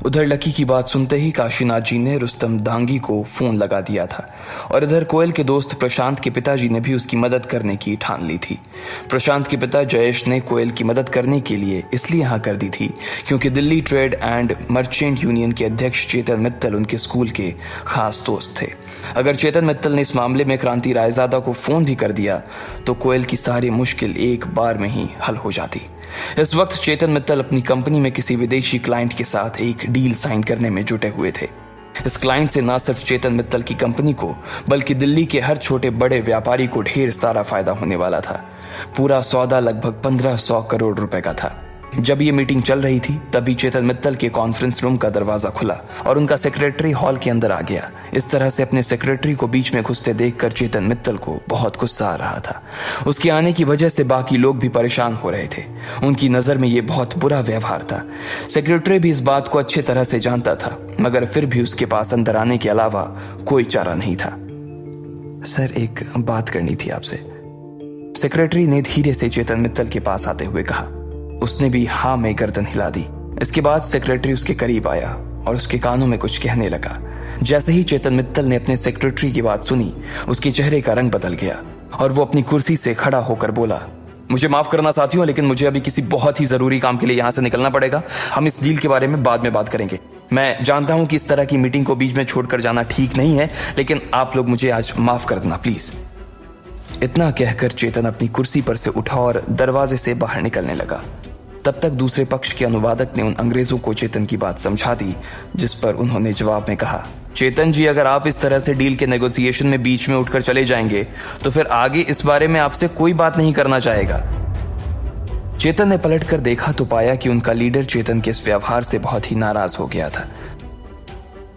उधर लकी की बात सुनते ही काशीनाथ जी ने रुस्तम डांगी को फोन लगा दिया था और इधर कोयल के दोस्त प्रशांत के पिताजी ने भी उसकी मदद करने की ठान ली थी। प्रशांत के पिता जयेश ने कोयल की मदद करने के लिए इसलिए हाँ कर दी थी क्योंकि Delhi trade and merchant union के अध्यक्ष चेतन मित्तल उनके स्कूल के खास दोस्त थे। अगर चेतन मित्तल ने इस मामले में क्रांति रायजादा को फोन भी कर दिया तो कोयल की सारी मुश्किल एक बार में ही हल हो जाती। इस वक्त चेतन मित्तल अपनी कंपनी में किसी विदेशी क्लाइंट के साथ एक डील साइन करने में जुटे हुए थे। इस क्लाइंट से न सिर्फ चेतन मित्तल की कंपनी को बल्कि दिल्ली के हर छोटे बड़े व्यापारी को ढेर सारा फायदा होने वाला था। पूरा सौदा लगभग 1500 करोड़ रुपए का था। जब ये मीटिंग चल रही थी तभी चेतन मित्तल के कॉन्फ्रेंस रूम का दरवाजा खुला और उनका सेक्रेटरी हॉल के अंदर आ गया। इस तरह से अपने सेक्रेटरी को बीच में घुसते देखकर चेतन मित्तल को बहुत गुस्सा आ रहा था। उसके आने की वजह से बाकी लोग भी परेशान हो रहे थे। उनकी नजर में ये बहुत बुरा व्यवहार था। सेक्रेटरी भी इस बात को अच्छे तरह से जानता था, मगर फिर भी उसके पास अंदर आने के अलावा कोई चारा नहीं था। सर, एक बात करनी थी आपसे, सेक्रेटरी ने धीरे से चेतन मित्तल के पास आते हुए कहा। उसने भी हाँ में गर्दन हिला दी। इसके बाद सेक्रेटरी उसके करीब आया और उसके कानों में कुछ कहने लगा। जैसे ही चेतन मित्तल ने अपने सेक्रेटरी की बात सुनी, उसके चेहरे का रंग बदल गया और वो अपनी कुर्सी से खड़ा होकर बोला, मुझे माफ करना साथियों, लेकिन मुझे अभी किसी बहुत ही जरूरी काम के लिए यहाँ से निकलना पड़ेगा। हम इस डील के बारे में बाद में बात करेंगे। मैं जानता हूँ कि इस तरह की मीटिंग को बीच में छोड़कर जाना ठीक नहीं है, लेकिन आप लोग मुझे आज माफ कर देना प्लीज। इतना कहकर चेतन अपनी कुर्सी पर से उठा और दरवाजे से बाहर निकलने लगा। तब तक दूसरे पक्ष के अनुवादक ने उन अंग्रेजों को चेतन की बात समझा दी, जिस पर उन्होंने जवाब में कहा, चेतन जी, अगर आप इस तरह से डील के नेगोशिएशन में बीच में उठकर चले जाएंगे तो फिर आगे इस बारे में आपसे कोई बात नहीं करना चाहेगा। चेतन ने पलटकर देखा तो पाया कि उनका लीडर चेतन के इस व्यवहार से बहुत ही नाराज हो गया था।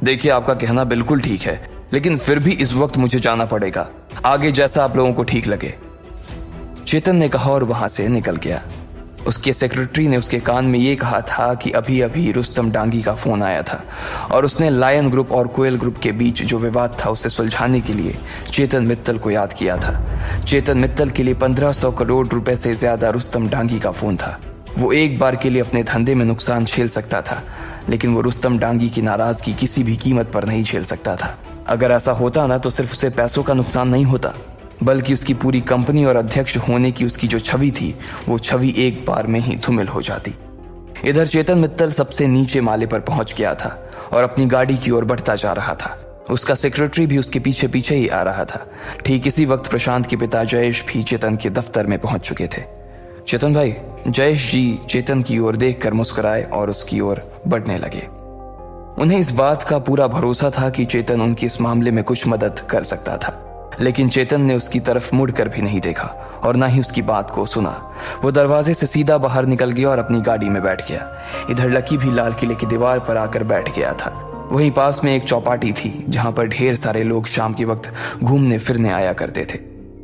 देखिए, आपका कहना बिल्कुल ठीक है, लेकिन फिर भी इस वक्त मुझे जाना पड़ेगा। आगे जैसा आप लोगों को ठीक लगे, चेतन ने कहा और वहां से निकल गया। उसके सेक्रेटरी ने उसके कान में ये कहा था कि अभी अभी रुस्तम डांगी का फोन आया था और उसने लायन ग्रुप और कोयल ग्रुप के बीच जो विवाद था उसे सुलझाने के लिए चेतन मित्तल को याद किया था। चेतन मित्तल के लिए 1500 करोड़ रुपए से ज्यादा रुस्तम डांगी का फोन था। वो एक बार के लिए अपने धंधे में नुकसान झेल सकता था, लेकिन वो रुस्तम डांगी की नाराजगी किसी भी कीमत पर नहीं झेल सकता था। अगर ऐसा होता ना तो सिर्फ उसे पैसों का नुकसान नहीं होता, बल्कि उसकी पूरी कंपनी और अध्यक्ष होने की उसकी जो छवि थी वो छवि एक बार में ही धूमिल हो जाती। इधर चेतन मित्तल सबसे नीचे माले पर पहुंच गया था और अपनी गाड़ी की ओर बढ़ता जा रहा था। उसका सेक्रेटरी भी उसके पीछे पीछे ही आ रहा था। ठीक इसी वक्त प्रशांत के पिता जयेश भी चेतन के दफ्तर में पहुंच चुके थे। चेतन भाई, जयेश जी चेतन की ओर देखकर मुस्कुराए और उसकी ओर बढ़ने लगे। उन्हें इस बात का पूरा भरोसा था कि चेतन उनकी इस मामले में कुछ मदद कर सकता था, लेकिन चेतन ने उसकी तरफ मुड़कर भी नहीं देखा और ना ही उसकी बात को सुना। वो दरवाजे से सीधा बाहर निकल गया और अपनी गाड़ी में बैठ गया। इधर लकी भी लाल किले की दीवार पर आकर बैठ गया था। वहीं पास में एक चौपाटी थी जहां पर ढेर सारे लोग शाम के वक्त घूमने फिरने आया करते थे।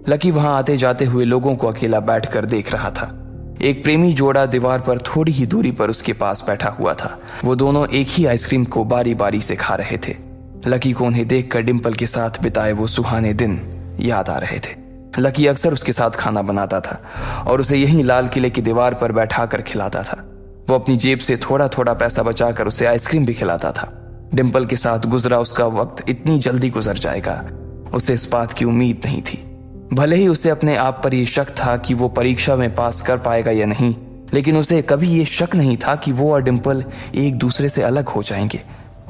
लकी वहां आते जाते हुए लोगों को अकेला बैठकर देख रहा था। एक प्रेमी जोड़ा दीवार पर थोड़ी ही दूरी पर उसके पास बैठा हुआ था। वो दोनों एक ही आइसक्रीम को बारी बारी से खा रहे थे। लकी को उन्हें देखकर डिंपल के साथ बिताए वो सुहाने दिन याद आ रहे थे। लकी अक्सर उसके साथ खाना बनाता था और उसे यहीं लाल किले की दीवार पर बैठाकर खिलाता था। वो अपनी जेब से थोड़ा थोड़ा पैसा बचाकर उसे आइसक्रीम भी खिलाता था। डिंपल के साथ गुजरा उसका वक्त इतनी जल्दी गुजर जाएगा, उसे इस बात की उम्मीद नहीं थी। भले ही उसे अपने आप पर यह शक था कि वो परीक्षा में पास कर पाएगा या नहीं, लेकिन उसे कभी ये शक नहीं था कि वो और डिंपल एक दूसरे से अलग हो जाएंगे।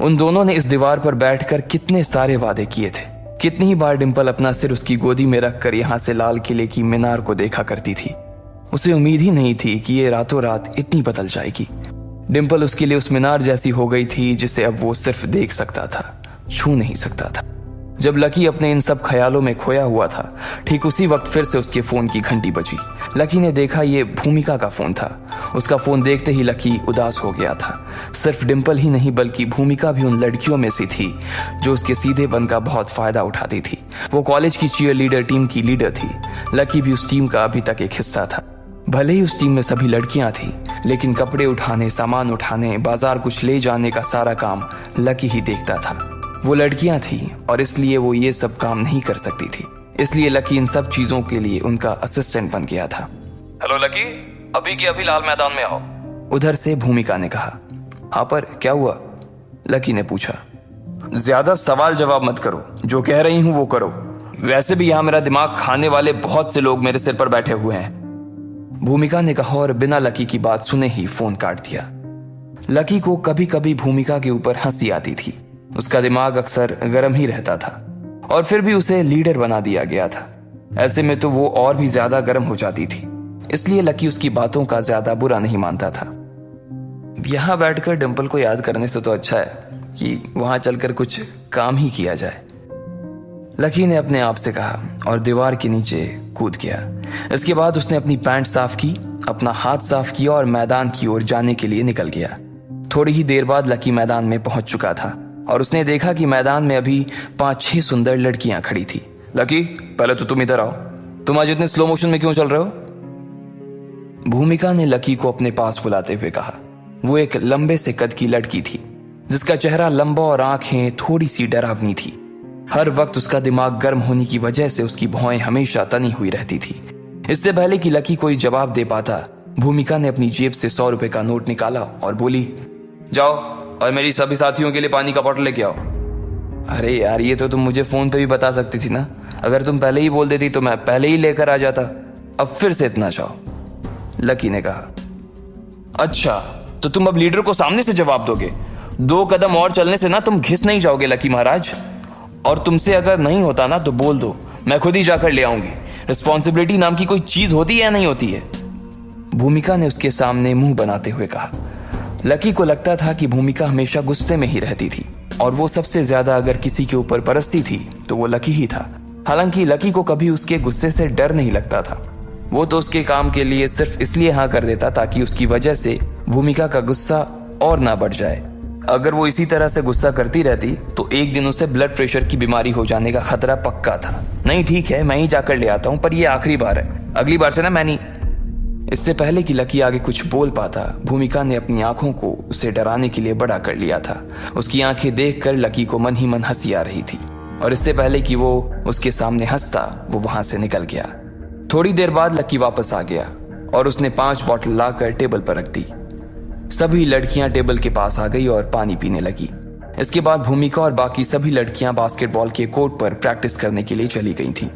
उन दोनों ने इस दीवार पर बैठकर कितने सारे वादे किए थे। कितनी ही बार डिंपल अपना सिर उसकी गोदी में रखकर यहाँ से लाल किले की मीनार को देखा करती थी। उसे उम्मीद ही नहीं थी कि ये रातों रात इतनी बदल जाएगी। डिंपल उसके लिए उस मीनार जैसी हो गई थी जिसे अब वो सिर्फ देख सकता था, छू नहीं सकता था। जब लकी अपने इन सब ख्यालों में खोया हुआ था, ठीक उसी वक्त फिर से उसके फोन की घंटी बजी। लकी ने देखा ये भूमिका का फोन था। उसका फोन देखते ही लकी उदास हो गया था। सिर्फ डिंपल ही नहीं बल्कि भूमिका भी उन लड़कियों में से थी जो उसके सीधेपन का बहुत फायदा उठाती थी। वो कॉलेज की चीयर लीडर टीम की लीडर थी। लकी भी उस टीम का अभी तक एक हिस्सा था। भले ही उस टीम में सभी लड़कियां थी, लेकिन कपड़े उठाने, सामान उठाने, बाजार कुछ ले जाने का सारा काम लकी ही देखता था। वो लड़कियां थी और इसलिए वो ये सब काम नहीं कर सकती थी। इसलिए लकी इन सब चीजों के लिए उनका असिस्टेंट बन गया था। हेलो लकी, अभी के अभी लाल मैदान में आओ। उधर से भूमिका ने कहा। हाँ, पर क्या हुआ? लकी ने पूछा। ज्यादा सवाल जवाब मत करो, जो कह रही हूं वो करो। वैसे भी यहां मेरा दिमाग खाने वाले बहुत से लोग मेरे सिर पर बैठे हुए हैं, भूमिका ने कहा और बिना लकी की बात सुने ही फोन काट दिया। लकी को कभी कभी भूमिका के ऊपर हंसी आती थी। उसका दिमाग अक्सर गर्म ही रहता था और फिर भी उसे लीडर बना दिया गया था। ऐसे में तो वो और भी ज्यादा गर्म हो जाती थी, इसलिए लकी उसकी बातों का ज्यादा बुरा नहीं मानता था। यहां बैठकर डिंपल को याद करने से तो अच्छा है कि वहां चलकर कुछ काम ही किया जाए, लकी ने अपने आप से कहा और दीवार के नीचे कूद गया। इसके बाद उसने अपनी पैंट साफ की, अपना हाथ साफ किया और मैदान की ओर जाने के लिए निकल गया। थोड़ी ही देर बाद लकी मैदान में पहुंच चुका था और उसने देखा कि मैदान में अभी 5-6 सुंदर लड़कियां खड़ी थी। लकी, पहले तो तुम इधर आओ। तुम आज इतने स्लो मोशन में क्यों चल रहे हो? भूमिका ने लकी को अपने पास बुलाते हुए कहा। वो एक लंबे से कद की लड़की थी जिसका चेहरा लंबा और आंखें थोड़ी सी डरावनी थी। हर वक्त उसका दिमाग गर्म होने की वजह से उसकी भौहें हमेशा तनी हुई रहती थी। इससे पहले कि लकी कोई जवाब दे पाता, भूमिका ने अपनी जेब से 100 रुपए का नोट निकाला और बोली, जाओ और मेरी सभी साथियों के लिए पानी का बॉटल लेके आओ। अरे यार, ये तो तुम मुझे फोन पे भी बता सकती थी ना। अगर तुम पहले ही बोल देती तो मैं पहले ही लेकर आ जाता। अब फिर से इतना चाहो, लकी ने कहा। अच्छा, तो तुम अब लीडर को सामने से जवाब दोगे? 2 कदम और चलने से ना तुम घिस नहीं जाओगे लकी महाराज। और तुमसे अगर नहीं होता ना तो बोल दो, मैं खुद ही जाकर ले आऊंगी। रिस्पॉन्सिबिलिटी नाम की कोई चीज होती है या नहीं होती है? भूमिका ने उसके सामने मुंह बनाते हुए कहा। लकी को लगता था कि भूमिका हमेशा गुस्से में ही रहती थी और वो सबसे ज्यादा अगर किसी के ऊपर बरसती थी तो वो लकी ही था। हालांकि लकी को कभी उसके गुस्से से डर नहीं लगता था। वो तो उसके काम के लिए सिर्फ इसलिए हाँ कर देता ताकि उसकी वजह से भूमिका का गुस्सा और ना बढ़ जाए। अगर वो इसी तरह से गुस्सा करती रहती तो एक दिन उसे ब्लड प्रेशर की बीमारी हो जाने का खतरा पक्का था। नहीं, ठीक है, मैं ही जाकर ले आता हूं, पर ये आखिरी बार है, अगली बार से ना मैं नहीं। इससे पहले कि लकी आगे कुछ बोल पाता, भूमिका ने अपनी आंखों को उसे डराने के लिए बड़ा कर लिया था। उसकी आंखें देखकर लकी को मन ही मन हंसी आ रही थी और इससे पहले कि वो उसके सामने हंसता, वो वहां से निकल गया। थोड़ी देर बाद लकी वापस आ गया और उसने 5 बॉटल लाकर टेबल पर रख दी। सभी लड़कियां टेबल के पास आ गई और पानी पीने लगी। इसके बाद भूमिका और बाकी सभी लड़कियां बास्केटबॉल के कोर्ट पर प्रैक्टिस करने के लिए चली गई थीं।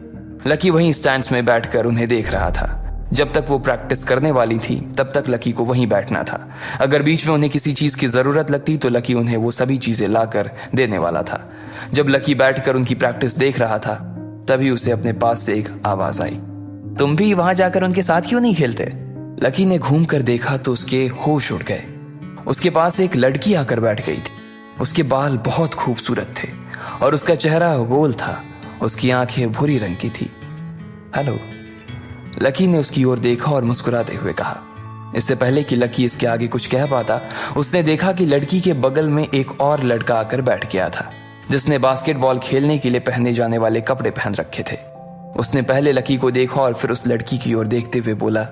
लकी वहीं स्टैंड्स में बैठकर उन्हें देख रहा था। जब तक वो प्रैक्टिस करने वाली थी तब तक लकी को वहीं बैठना था। अगर बीच में उन्हें किसी चीज की जरूरत लगती तो लकी उन्हें वो सभी चीजें लाकर देने वाला था। जब लकी बैठकर उनकी प्रैक्टिस देख रहा था तभी उसे अपने पास से एक आवाज आई, तुम भी वहां जाकर उनके साथ क्यों नहीं खेलते? लकी ने घूम कर देखा तो उसके होश उड़ गए। उसके पास एक लड़की आकर बैठ गई थी। उसके बाल बहुत खूबसूरत थे और उसका चेहरा गोल था। उसकी आंखें भूरी रंग की थी। हेलो, लकी ने उसकी ओर देखा और मुस्कुराते हुए कहा। इससे पहले कि लकी इसके आगे कुछ कह पाता, उसने देखा कि लड़की के बगल में एक और लड़का आकर बैठ गया था जिसने बास्केटबॉल खेलने के लिए पहने जाने वाले कपड़े पहन रखे थे। उसने पहले लकी को देखा और फिर उस लड़की की ओर देखते हुए बोला,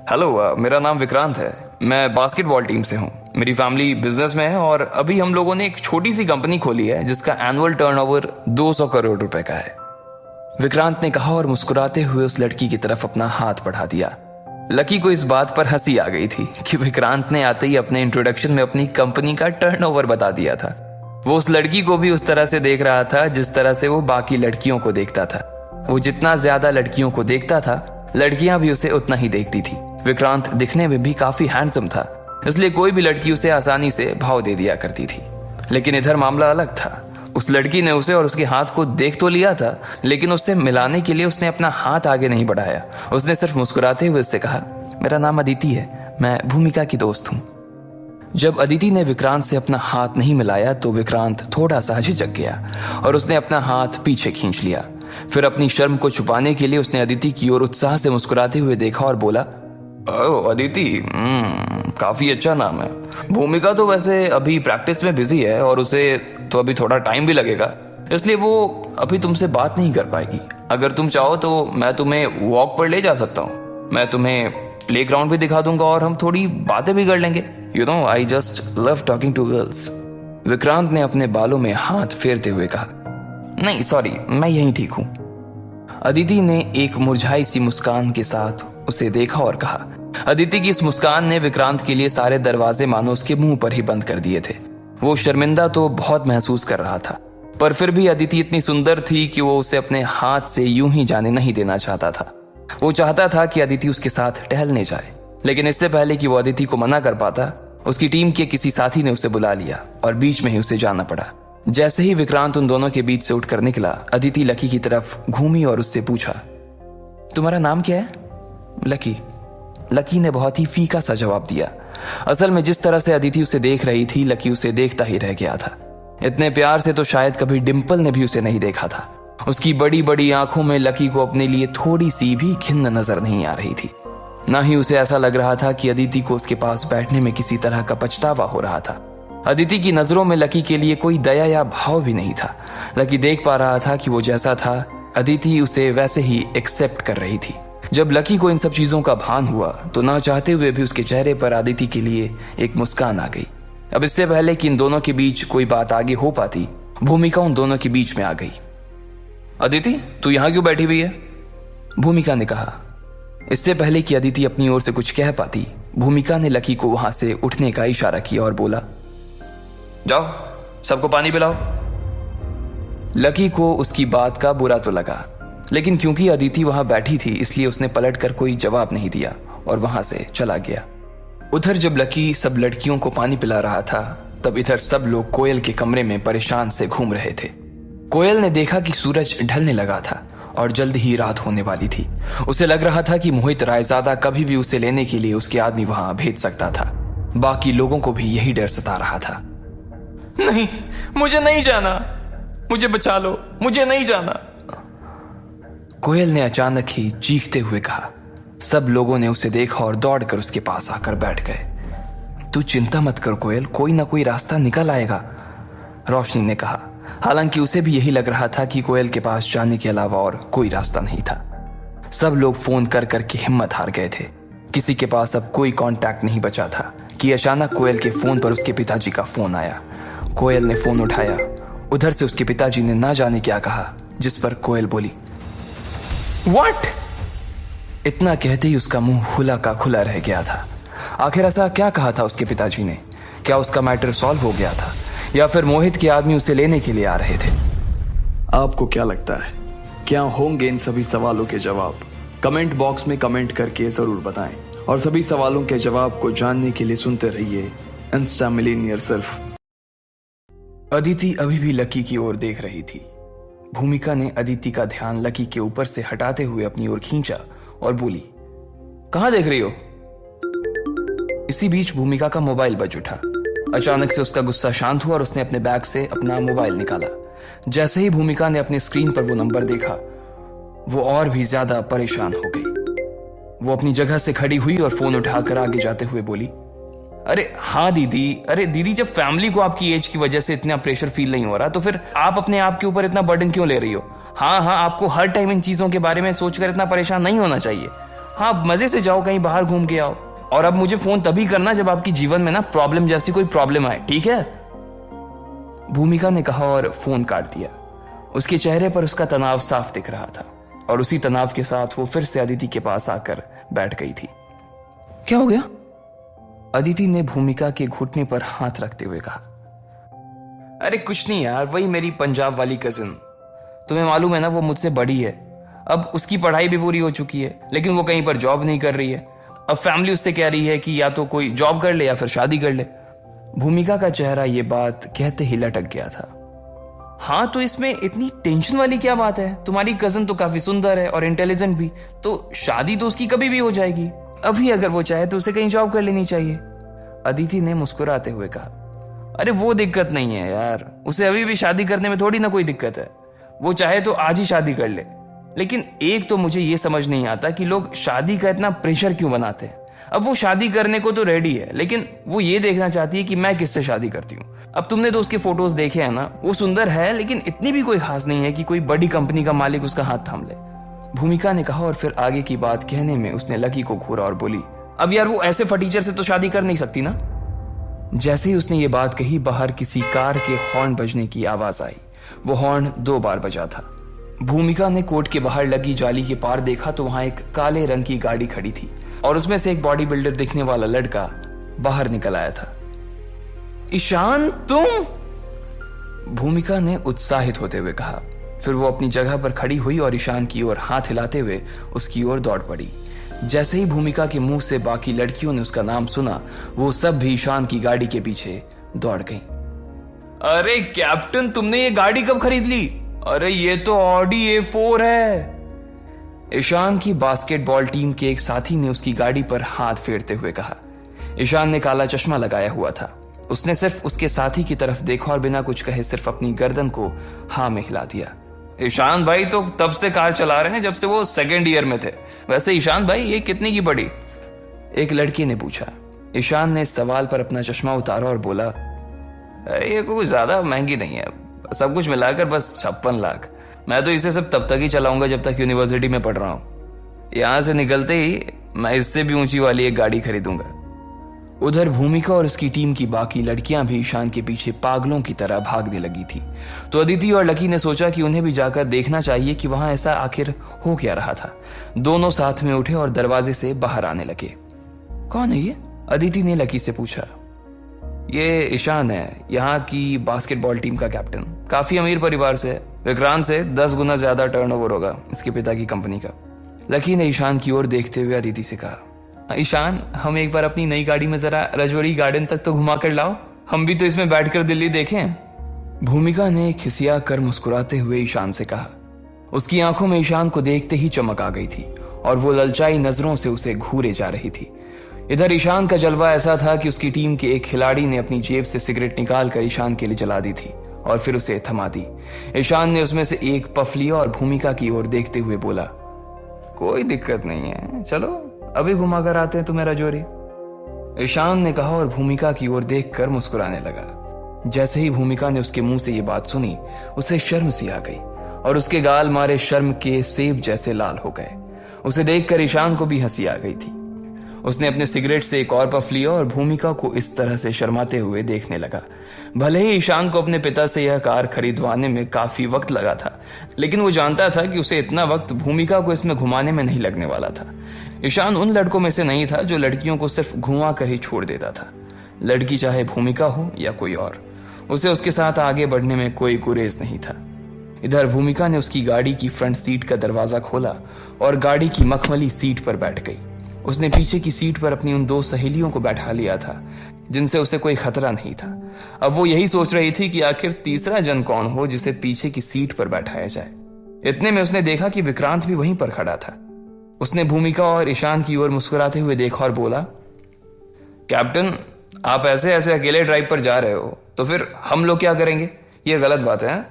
हेलो, मेरा नाम विक्रांत है। मैं बास्केटबॉल टीम से हूँ। मेरी फैमिली बिजनेस में है और अभी हम लोगों ने एक छोटी सी कंपनी खोली है जिसका एनुअल टर्नओवर 200 करोड़ रुपए का है, विक्रांत ने कहा और मुस्कुराते हुए उस लड़की की तरफ अपना हाथ बढ़ा दिया। लकी को इस बात पर हंसी आ गई थी कि विक्रांत ने आते ही अपने इंट्रोडक्शन में अपनी कंपनी का टर्नओवर बता दिया था। वो उस लड़की को भी उस तरह से देख रहा था जिस तरह से वो बाकी लड़कियों को देखता था। वो जितना ज्यादा लड़कियों को देखता था, लड़कियां भी उसे उतना ही देखती थी। विक्रांत दिखने में भी काफी हैंडसम था, इसलिए कोई भी लड़की उसे आसानी से भाव दे दिया करती थी। लेकिन इधर मामला अलग था। उस लड़की ने उसे और उसके हाथ को देख तो लिया था, लेकिन उससे मिलाने के लिए उसने अपना हाथ आगे नहीं बढ़ाया। उसने सिर्फ मुस्कुराते हुए उससे कहा, मेरा नाम अदिति है, मैं भूमिका की दोस्त हूँ। जब अदिति ने विक्रांत से अपना हाथ नहीं मिलाया तो विक्रांत थोड़ा सा झिझक गया और उसने अपना हाथ पीछे खींच लिया। फिर अपनी शर्म को छुपाने के लिए उसने अदिति की ओर उत्साह से मुस्कुराते हुए देखा और बोला, ओह अदिति, काफी अच्छा नाम है। भूमिका तो वैसे अभी प्रैक्टिस में बिजी है और उसे तो अभी थोड़ा टाइम भी लगेगा, इसलिए वो अभी तुमसे बात नहीं कर पाएगी। अगर तुम चाहो तो मैं तुम्हें वॉक पर ले जा सकता हूँ। मैं तुम्हें प्लेग्राउंड भी दिखा दूंगा और हम थोड़ी बातें भी कर लेंगे। You know, I just love talking to girls. Vikrant ने अपने बालों में हाथ फेरते हुए कहा, नहीं सॉरी, मैं यहीं ठीक हूँ। अदिति ने एक मुरझाई सी मुस्कान के साथ उसे देखा और कहा, अदिति की इस मुस्कान ने विक्रांत के लिए सारे दरवाजे मानो उसके मुंह पर ही बंद कर दिए थे। वो शर्मिंदा तो बहुत महसूस कर रहा था, पर फिर भी अदिति इतनी सुंदर थी कि वो उसे अपने हाथ से यूं ही जाने नहीं देना चाहता था। वो चाहता था कि अदिति उसके साथ टहलने जाए, लेकिन इससे पहले कि वो अदिति को मना कर पाता, उसकी टीम के किसी साथी ने उसे बुला लिया और बीच में ही उसे जाना पड़ा। जैसे ही विक्रांत उन दोनों के बीच से उठकर निकला, अदिति लकी की तरफ घूमी और उससे पूछा, तुम्हारा नाम क्या है? लकी। लकी ने बहुत ही फीका सा जवाब दिया। असल में जिस तरह से अदिति उसे देख रही थी, लकी उसे देखता ही रह गया था। इतने प्यार से तो शायद कभी डिंपल ने भी उसे नहीं देखा था। उसकी बड़ी बड़ी आंखों में लकी को अपने लिए थोड़ी सी भी खिन्न नजर नहीं आ रही थी। ना ही उसे ऐसा लग रहा था कि अदिति को उसके पास बैठने में किसी तरह का पछतावा हो रहा था। अदिति की नजरों में लकी के लिए कोई दया या भाव भी नहीं था। लकी देख पा रहा था कि वो जैसा था, अदिति उसे वैसे ही एक्सेप्ट कर रही थी। जब लकी को इन सब चीजों का भान हुआ तो ना चाहते हुए भी उसके चेहरे पर अदिति के लिए एक मुस्कान आ गई। अब इससे पहले कि इन दोनों के बीच कोई बात आगे हो पाती, भूमिका उन दोनों के बीच में आ गई। अदिति, तू यहां क्यों बैठी हुई है? भूमिका ने कहा। इससे पहले कि अदिति अपनी ओर से कुछ कह पाती, भूमिका ने लकी को वहां से उठने का इशारा किया और बोला, जाओ सबको पानी पिलाओ। लकी को उसकी बात का बुरा तो लगा, लेकिन क्योंकि अदिति वहां बैठी थी इसलिए उसने पलटकर कोई जवाब नहीं दिया और वहां से चला गया। उधर जब लकी सब लड़कियों को पानी पिला रहा था, तब इधर सब लोग कोयल के कमरे में परेशान से घूम रहे थे। कोयल ने देखा कि सूरज ढलने लगा था और जल्द ही रात होने वाली थी। उसे लग रहा था कि मोहित रायजादा कभी भी उसे लेने के लिए उसके आदमी वहां भेज सकता था। बाकी लोगों को भी यही डर सता रहा था। नहीं, मुझे नहीं जाना, मुझे बचा लो, मुझे नहीं जाना, कोयल ने अचानक ही चीखते हुए कहा। सब लोगों ने उसे देखा और दौड़कर उसके पास आकर बैठ गए। तू चिंता मत कर कोयल, कोई ना कोई रास्ता निकल आएगा, रोशनी ने कहा। हालांकि उसे भी यही लग रहा था कि कोयल के पास जाने के अलावा और कोई रास्ता नहीं था। सब लोग फोन कर करके हिम्मत हार गए थे। किसी के पास अब कोई कांटेक्ट नहीं बचा था कि अचानक कोयल के फोन पर उसके पिताजी का फोन आया। कोयल ने फोन उठाया। उधर से उसके पिताजी ने ना जाने क्या कहा, जिस पर कोयल बोली, व्हाट? इतना कहते ही उसका मुंह खुला का खुला रह गया था। आखिर ऐसा क्या कहा था उसके पिताजी ने? क्या उसका मैटर सॉल्व हो गया था या फिर मोहित के आदमी उसे लेने के लिए आ रहे थे? आपको क्या लगता है, क्या होंगे इन सभी सवालों के जवाब? कमेंट बॉक्स में कमेंट करके जरूर बताएं और सभी सवालों के जवाब को जानने के लिए सुनते रहिए इंस्टा मिलीनियर सिर्फ। अदिति अभी भी लकी की ओर देख रही थी। भूमिका ने अदिति का ध्यान लकी के ऊपर से हटाते हुए अपनी ओर खींचा और बोली, कहां देख रही हो? इसी बीच भूमिका का मोबाइल बज उठा। अचानक से उसका गुस्सा शांत हुआ और उसने अपने बैग से अपना मोबाइल निकाला। जैसे ही भूमिका ने अपने स्क्रीन पर वो नंबर देखा, वो और भी ज्यादा परेशान हो गई। वो अपनी जगह से खड़ी हुई और फोन उठाकर आगे जाते हुए बोली, अरे हाँ दीदी, अरे दीदी, जब फैमिली को आपकी एज की वजह से इतना प्रेशर फील नहीं हो रहा तो फिर आप अपने आप के ऊपर इतना बर्डन क्यों ले रही हो? हाँ, आपको हर टाइम इन चीजों के बारे में सोचकर इतना परेशान नहीं होना चाहिए। हाँ, मजे से जाओ, कहीं बाहर घूम के आओ, और अब मुझे फोन तभी करना जब आपकी जीवन में ना प्रॉब्लम जैसी कोई प्रॉब्लम आए, ठीक है? भूमिका ने कहा और फोन काट दिया। उसके चेहरे पर उसका तनाव साफ दिख रहा था और उसी तनाव के साथ वो फिर से अदिति के पास आकर बैठ गई थी। क्या हो गया? अदिति ने भूमिका के घुटने पर हाथ रखते हुए कहा, अरे कुछ नहीं यार, वही मेरी पंजाब वाली कजिन, तुम्हें मालूम है ना वो मुझसे बड़ी है। अब उसकी पढ़ाई भी पूरी हो चुकी है, लेकिन वो कहीं पर जॉब नहीं कर रही है। अब फैमिली उससे कह रही है कि या तो कोई जॉब कर ले या फिर शादी कर ले। भूमिका का चेहरा ये बात कहते ही लटक गया था। हाँ, तो इसमें इतनी टेंशन वाली क्या बात है? तुम्हारी कजिन तो काफी सुंदर है और इंटेलिजेंट भी, तो शादी तो उसकी कभी भी हो जाएगी। अभी अगर वो चाहे तो उसे कहीं जॉब कर लेनी चाहिए। अदिति ने मुस्कुराते हुए कहा, अरे वो दिक्कत नहीं है यार, उसे अभी भी शादी करने में थोड़ी ना कोई दिक्कत है। वो चाहे तो आज ही शादी कर ले। लेकिन एक तो मुझे ये समझ नहीं आता कि लोग शादी का इतना प्रेशर क्यों बनाते हैं। अब वो शादी करने को तो रेडी है, लेकिन वो ये देखना चाहती है कि मैं किससे शादी करती हूँ। अब तुमने तो उसके फोटोज देखे हैं ना, वो सुंदर है लेकिन इतनी भी कोई खास नहीं है कि कोई बड़ी कंपनी का मालिक उसका हाथ थाम ले। भूमिका ने कहा और फिर आगे की बात कहने में उसने लकी को घूरा और बोली, अब यार वो ऐसे फटीचर से तो शादी कर नहीं सकती ना। जैसे ही उसने ये बात कही, बाहर किसी कार के हॉर्न बजने की आवाज आई। वो हॉर्न 2 बार बजा था। भूमिका ने कोर्ट के बाहर लगी जाली के पार देखा तो वहां एक काले रंग की गाड़ी खड़ी थी। और उसमें से एक बॉडी बिल्डर दिखने वाला लड़का बाहर निकल आया था। ईशान, तुम? भूमिका ने उत्साहित होते हुए कहा। फिर वो अपनी जगह पर खड़ी हुई और ईशान की ओर हाथ हिलाते हुए उसकी ओर दौड़ पड़ी। जैसे ही भूमिका के मुंह से बाकी लड़कियों ने उसका नाम सुना, वो सब भी ईशान की गाड़ी के पीछे दौड़ गईं। अरे कैप्टन, तुमने ये गाड़ी कब खरीद ली? अरे ये तो ऑडी A4 है। ईशान की बास्केटबॉल टीम के एक साथी ने उसकी गाड़ी पर हाथ फेरते हुए कहा। ईशान ने काला चश्मा लगाया हुआ था। उसने सिर्फ उसके साथी की तरफ देखा और बिना कुछ कहे सिर्फ अपनी गर्दन को हाँ में हिला दिया। ईशान भाई तो तब से कार चला रहे हैं जब से वो 2nd ईयर में थे। वैसे ईशान भाई, ये कितनी की पड़ी? एक लड़की ने पूछा। ईशान ने इस सवाल पर अपना चश्मा उतारा और बोला, ये कोई ज्यादा महंगी नहीं है, सब कुछ मिलाकर बस 56 लाख। मैं तो इसे सब तब तक ही चलाऊंगा जब तक यूनिवर्सिटी में पढ़ रहा हूं। यहां से निकलते ही मैं इससे भी ऊंची वाली एक गाड़ी खरीदूंगा। उधर भूमिका और उसकी टीम की बाकी लड़कियां भी ईशान के पीछे पागलों की तरह भागने लगी थी। तो अदिति और लकी ने सोचा कि उन्हें भी जाकर देखना चाहिए कि वहां ऐसा आखिर हो क्या रहा था। दोनों साथ में उठे और दरवाजे से बाहर आने लगे। कौन है ये? अदिति ने लकी से पूछा। ये ईशान है, यहाँ की बास्केटबॉल टीम का कैप्टन। काफी अमीर परिवार से, विक्रांत से 10 गुना ज्यादा टर्नओवर होगा इसके पिता की कंपनी का। लकी ने ईशान की ओर देखते हुए अदिति से कहा, ईशान, हम एक बार अपनी नई गाड़ी में जरा रजौरी गार्डन तक तो घुमा कर लाओ, हम भी तो इसमें बैठकर दिल्ली देखें। भूमिका ने खिसिया कर मुस्कुराते हुए ईशान से कहा। उसकी आंखों में ईशान को देखते ही चमक आ गई थी और वो ललचाई नजरों से उसे घूरे जा रही थी। इधर ईशान का जलवा ऐसा था कि उसकी टीम के एक खिलाड़ी ने अपनी जेब से सिगरेट निकाल कर ईशान के लिए जला दी थी और फिर उसे थमा दी। ईशान ने उसमें से एक पफ लिया और भूमिका की ओर देखते हुए बोला, कोई दिक्कत नहीं है, चलो अभी घुमा कर आते हैं तुम्हें रजौरी। ईशान ने कहा और भूमिका की ओर देखकर मुस्कुराने लगा। जैसे ही भूमिका ने उसके मुंह से ये बात सुनी, उसे शर्म सी आ गई और उसके गाल मारे शर्म के सेब जैसे लाल हो गए। उसे देखकर ईशान को भी हंसी आ गई थी। उसने अपने सिगरेट से एक और पफ लिया और भूमिका को इस तरह से शर्माते हुए देखने लगा। भले ही ईशान को अपने पिता से यह कार खरीदवाने में काफी वक्त लगा था, लेकिन वो जानता था कि उसे इतना वक्त भूमिका को इसमें घुमाने में नहीं लगने वाला था। ईशान उन लड़कों में से नहीं था जो लड़कियों को सिर्फ घुमा कर ही छोड़ देता था। लड़की चाहे भूमिका हो या कोई और, उसे उसके साथ आगे बढ़ने में कोई गुरेज नहीं था। इधर भूमिका ने उसकी गाड़ी की फ्रंट सीट का दरवाजा खोला और गाड़ी की मखमली सीट पर बैठ गई। उसने पीछे की सीट पर अपनी उन 2 सहेलियों को बैठा लिया था जिनसे उसे कोई खतरा नहीं था। अब वो यही सोच रही थी कि आखिर तीसरा जन कौन हो जिसे पीछे की सीट पर बैठाया जाए। इतने में उसने देखा कि विक्रांत भी वहीं पर खड़ा था। उसने भूमिका और ईशान की ओर मुस्कुराते हुए देखा और बोला, कैप्टन, आप ऐसे ऐसे अकेले ड्राइव पर जा रहे हो तो फिर हम लोग क्या करेंगे? ये गलत बात है।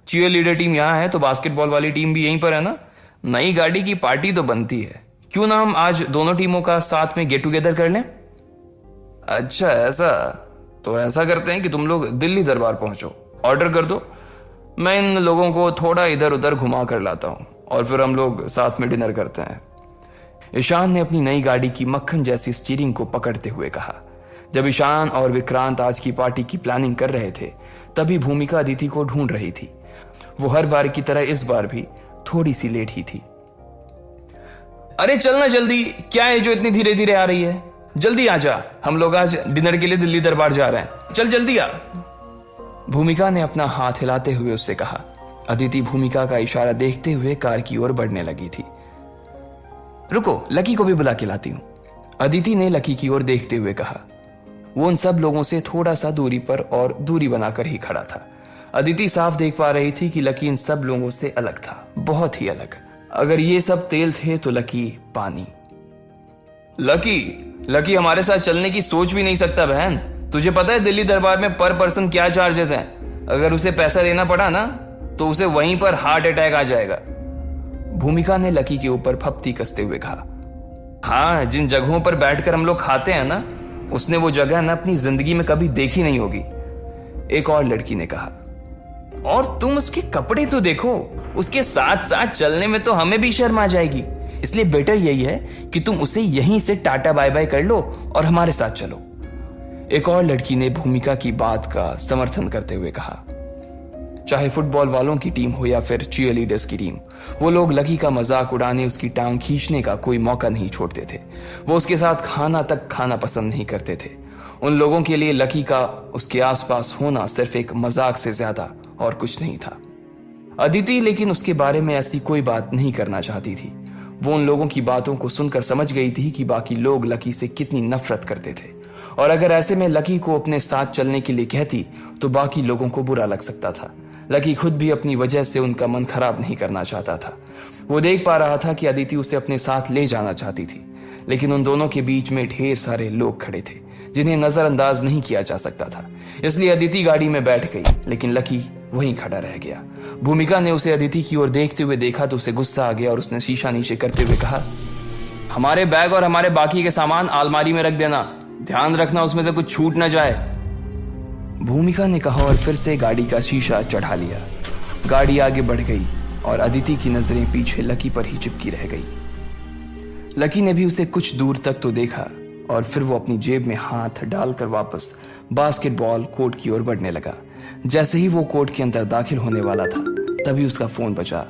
चीयर लीडर टीम यहाँ है तो बास्केटबॉल वाली टीम भी यहीं पर है ना। नई गाड़ी की पार्टी तो बनती है, क्यों ना हम आज दोनों टीमों का साथ में गेट टुगेदर कर लें? अच्छा ऐसा, तो ऐसा करते हैं कि तुम लोग दिल्ली दरबार पहुंचो, ऑर्डर कर दो, मैं इन लोगों को थोड़ा इधर उधर घुमा कर लाता हूं और फिर हम लोग साथ में डिनर करते हैं। ईशान ने अपनी नई गाड़ी की मक्खन जैसी स्टीयरिंग को पकड़ते हुए कहा। जब ईशान और विक्रांत आज की पार्टी की प्लानिंग कर रहे थे, तभी भूमिका अदिति को ढूंढ रही थी। वो हर बार की तरह इस बार भी थोड़ी सी लेट ही थी। अरे चलना जल्दी, क्या है जो इतनी धीरे धीरे आ रही है? जल्दी आ जा, हम लोग आज डिनर के लिए दिल्ली दरबार जा रहे हैं, चल जल्दी आ। भूमिका ने अपना हाथ हिलाते हुए उससे कहा। अदिति भूमिका का इशारा देखते हुए कार की ओर बढ़ने लगी थी। रुको, लकी को भी बुला के लाती हूं, अदिति ने लकी की ओर देखते हुए कहा। वो उन सब लोगों से थोड़ा सा दूरी पर और दूरी बनाकर ही खड़ा था। अदिति साफ देख पा रही थी कि लकी इन सब लोगों से अलग था, बहुत ही अलग। अगर ये सब तेल थे तो लकी पानी। लकी हमारे साथ चलने की सोच भी नहीं सकता बहन। तुझे पता है दिल्ली दरबार में पर पर्सन क्या चार्जेस हैं? अगर उसे पैसा देना पड़ा ना तो उसे वहीं पर हार्ट अटैक आ जाएगा। भूमिका ने लकी के ऊपर फप्ती कसते हुए कहा। हाँ, जिन जगहों पर बैठकर हम लोग खाते हैं ना, उसने वो जगह ना अपनी जिंदगी में कभी देखी नहीं होगी, एक और लड़की ने कहा। और तुम उसके कपड़े तो देखो, उसके साथ साथ चलने में तो हमें भी शर्म आ जाएगी। इसलिए बेटर यही है कि तुम उसे यहीं से टाटा बाय बाय कर लो और हमारे साथ चलो, एक और लड़की ने भूमिका की बात का समर्थन करते हुए कहा। चाहे फुटबॉल वालों की टीम हो या फिर चीयरलीडर्स की टीम। वो लोग लकी का मजाक उड़ाने, उसकी टांग खींचने का कोई मौका नहीं छोड़ते थे। वो उसके साथ खाना तक खाना पसंद नहीं करते थे। उन लोगों के लिए लकी का उसके आसपास होना सिर्फ एक मजाक से ज्यादा और कुछ नहीं था। अदिति लेकिन उसके बारे में ऐसी कोई बात नहीं करना चाहती थी। वो उन लोगों की बातों को सुनकर समझ गई थी कि बाकी लोग लकी से कितनी नफरत करते थे, और अगर ऐसे में लकी को अपने साथ चलने के लिए कहती तो बाकी लोगों को बुरा लग सकता था। लकी खुद भी अपनी वजह से उनका मन खराब नहीं करना चाहता था। वो देख पा रहा था कि अदिति उसे अपने साथ ले जाना चाहती थी, लेकिन उन दोनों के बीच में ढेर सारे लोग खड़े थे जिन्हें नजरअंदाज नहीं किया जा सकता था। इसलिए अदिति गाड़ी में बैठ गई, लेकिन लकी वहीं खड़ा रह गया। भूमिका ने उसे अदिति की ओर देखते हुए देखा तो उसे गुस्सा आ गया और उसने शीशा नीचे करते हुए कहा, हमारे बैग और हमारे बाकी के सामान अलमारी में रख देना, ध्यान रखना उसमें से कुछ छूट ना जाए। भूमिका ने कहा और फिर से गाड़ी का शीशा चढ़ा लिया। गाड़ी आगे बढ़ गई और अदिति की नजरें पीछे लकी पर ही चिपकी रह गई। लकी ने भी उसे कुछ दूर तक तो देखा और फिर वो अपनी जेब में हाथ डालकर वापस बास्केटबॉल कोर्ट की ओर बढ़ने लगा। जैसे ही वो कोर्ट के अंदर दाखिल होने वाला था तभी उसका फोन बजा।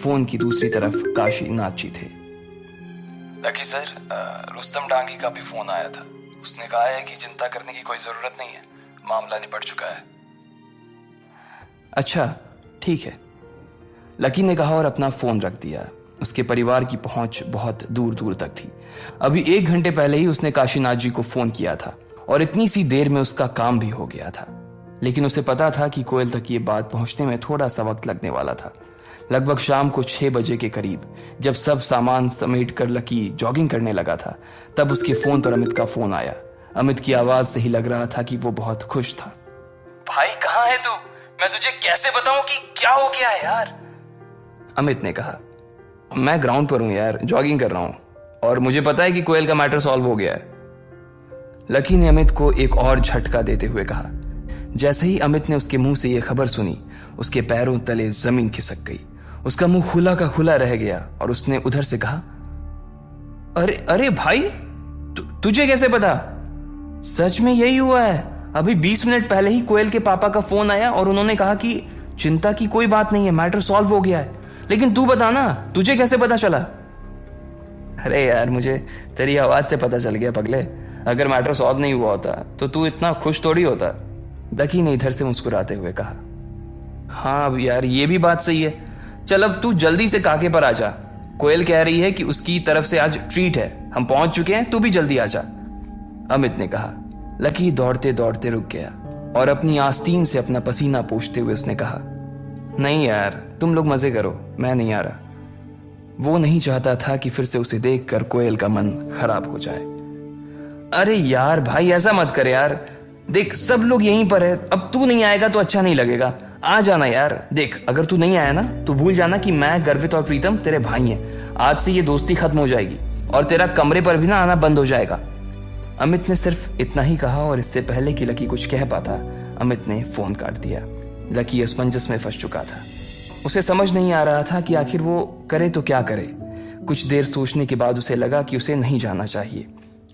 फोन की दूसरी तरफ काशीनाथ जी थे। लकी सर, रुस्तम डांगी का भी फोन आया था। उसने कहा है कि चिंता करने की कोई जरूरत नहीं है, मामला निपट चुका है। अच्छा ठीक है, लकी ने कहा और अपना फोन रख दिया। उसके परिवार की पहुंच बहुत दूर दूर तक थी। अभी 1 घंटे पहले ही उसने काशीनाथ जी को फोन किया था और इतनी सी देर में उसका काम भी हो गया था। लेकिन उसे पता था कि कोयल तक ये बात पहुंचने में थोड़ा सा वक्त लगने वाला था। लगभग शाम को 6 बजे के करीब जब सब सामान समेट कर लकी जॉगिंग करने लगा था तब उसके फोन पर अमित का फोन आया। अमित की आवाज से ही लग रहा था कि वो बहुत खुश था। भाई कहाँ है तू? मैं तुझे कैसे बताऊं कि क्या हो गया है यार? अमित ने कहा, मैं ग्राउंड पर हूं यार, जॉगिंग कर रहा हूं और मुझे पता है कि कोयल का मैटर सॉल्व हो गया है। लकी ने अमित को एक और झटका देते हुए कहा। जैसे ही अमित ने उसके मुंह से यह खबर सुनी उसके पैरों तले जमीन खिसक गई। उसका मुंह खुला का खुला रह गया और उसने उधर से कहा, अरे भाई तुझे कैसे पता? सच में यही हुआ है। अभी 20 मिनट पहले ही कोयल के पापा का फोन आया और उन्होंने कहा कि चिंता की कोई बात नहीं है, मैटर सॉल्व हो गया है। लेकिन तू बता ना, तुझे कैसे पता चला? अरे यार, मुझे तेरी आवाज से पता चल गया पगले। अगर मैटर सॉल्व नहीं हुआ होता तो तू इतना खुश थोड़ी होता। लकी ने इधर से मुस्कुराते हुए कहा, हाँ अब यार ये भी बात सही है। चल अब तू जल्दी से काके पर आ जा। कोयल कह रही है कि उसकी तरफ से आज ट्रीट है, हम पहुंच चुके हैं, तू भी जल्दी आ जा। अमित ने कहा। लकी दौड़ते दौड़ते रुक गया और अपनी आस्तीन से अपना पसीना पोंछते हुए उसने कहा, नहीं यार तुम लोग मजे करो, मैं नहीं आ रहा। वो नहीं चाहता था कि फिर से उसे देखकर कोयल का मन खराब हो जाए। अरे यार भाई ऐसा मत कर यार, देख सब लोग यहीं पर है, अब तू नहीं आएगा तो अच्छा नहीं लगेगा। आ जाना यार। देख अगर तू नहीं आया ना तो भूल जाना कि मैं, गर्वित और प्रीतम तेरे भाई हैं। आज से ये दोस्ती खत्म हो जाएगी और तेरा कमरे पर भी ना आना बंद हो जाएगा। अमित ने सिर्फ इतना ही कहा और इससे पहले कि लकी कुछ कह पाता अमित ने फोन काट दिया। लकी असमंजस में फंस चुका था। उसे समझ नहीं आ रहा था कि आखिर वो करे तो क्या करे। कुछ देर सोचने के बाद उसे लगा कि उसे नहीं जाना चाहिए,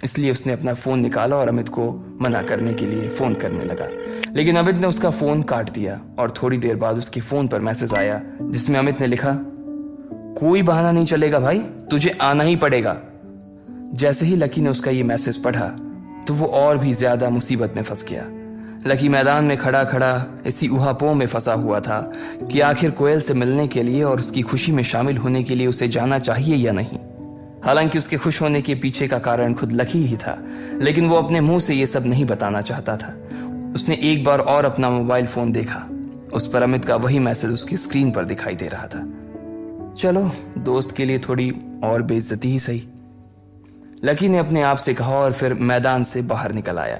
इसलिए उसने अपना फोन निकाला और अमित को मना करने के लिए फोन करने लगा। लेकिन अमित ने उसका फोन काट दिया और थोड़ी देर बाद उसके फोन पर मैसेज आया जिसमें अमित ने लिखा, कोई बहाना नहीं चलेगा भाई, तुझे आना ही पड़ेगा। जैसे ही लकी ने उसका ये मैसेज पढ़ा तो वो और भी ज्यादा मुसीबत में फंस गया। लकी मैदान में खड़ा खड़ा इसी उहापोह में फंसा हुआ था कि आखिर कोयल से मिलने के लिए और उसकी खुशी में शामिल होने के लिए उसे जाना चाहिए या नहीं। हालांकि उसके खुश होने के पीछे का कारण खुद लकी ही था, लेकिन वो अपने मुंह से ये सब नहीं बताना चाहता था। उसने एक बार और अपना मोबाइल फोन देखा। उस पर अमित का वही मैसेज उसकी स्क्रीन पर दिखाई दे रहा था। चलो दोस्त के लिए थोड़ी और बेइज्जती ही सही, लकी ने अपने आप से कहा और फिर मैदान से बाहर निकल आया।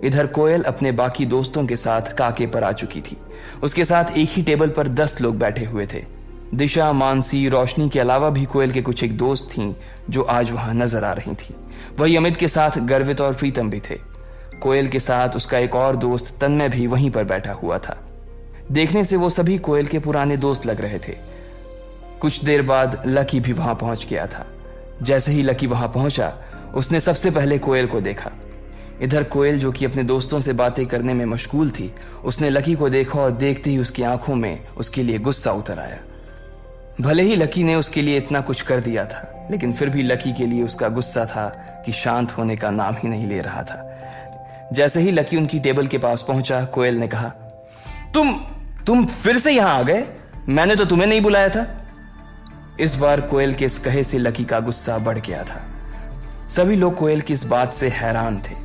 इधर कोयल अपने बाकी दोस्तों के साथ काके पर आ चुकी थी। उसके साथ एक ही टेबल पर 10 लोग बैठे हुए थे। दिशा, मानसी, रोशनी के अलावा भी कोयल के कुछ एक दोस्त थीं जो आज वहां नजर आ रही थी। वही अमित के साथ गर्वित और प्रीतम भी थे। कोयल के साथ उसका एक और दोस्त तन्मय भी वहीं पर बैठा हुआ था। देखने से वो सभी कोयल के पुराने दोस्त लग रहे थे। कुछ देर बाद लकी भी वहां पहुंच गया था। जैसे ही लकी वहां पहुंचा उसने सबसे पहले कोयल को देखा। इधर कोयल, जो कि अपने दोस्तों से बातें करने में मशगूल थी, उसने लकी को देखा और देखते ही उसकी आंखों में उसके लिए गुस्सा उतर आया। भले ही लकी ने उसके लिए इतना कुछ कर दिया था, लेकिन फिर भी लकी के लिए उसका गुस्सा था कि शांत होने का नाम ही नहीं ले रहा था। जैसे ही लकी उनकी टेबल के पास पहुंचा, कोयल ने कहा, तुम फिर से यहां आ गए? मैंने तो तुम्हें नहीं बुलाया था। इस बार कोयल के इस कहे से लकी का गुस्सा बढ़ गया था। सभी लोग कोयल की इस बात से हैरान थे।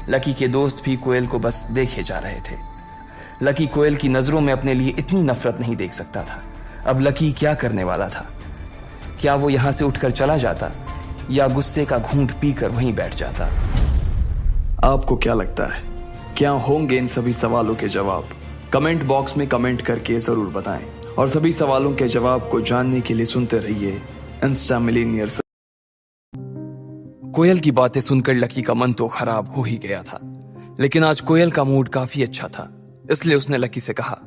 लकी के दोस्त भी कोयल को बस देखे जा रहे थे। लकी कोयल की नजरों में अपने लिए इतनी नफरत नहीं देख सकता था। अब लकी क्या करने वाला था? क्या वो यहां से उठकर चला जाता या गुस्से का घूंट पीकर वहीं बैठ जाता? आपको क्या लगता है, क्या होंगे इन सभी सवालों के जवाब? कमेंट बॉक्स में कमेंट करके जरूर बताएं और सभी सवालों के जवाब को जानने के लिए सुनते रहिए इंस्टा मिलीनियर। कोयल की बातें सुनकर लकी का मन तो खराब हो ही गया था, लेकिन आज कोयल का मूड काफी अच्छा था, इसलिए उसने लकी से कहा,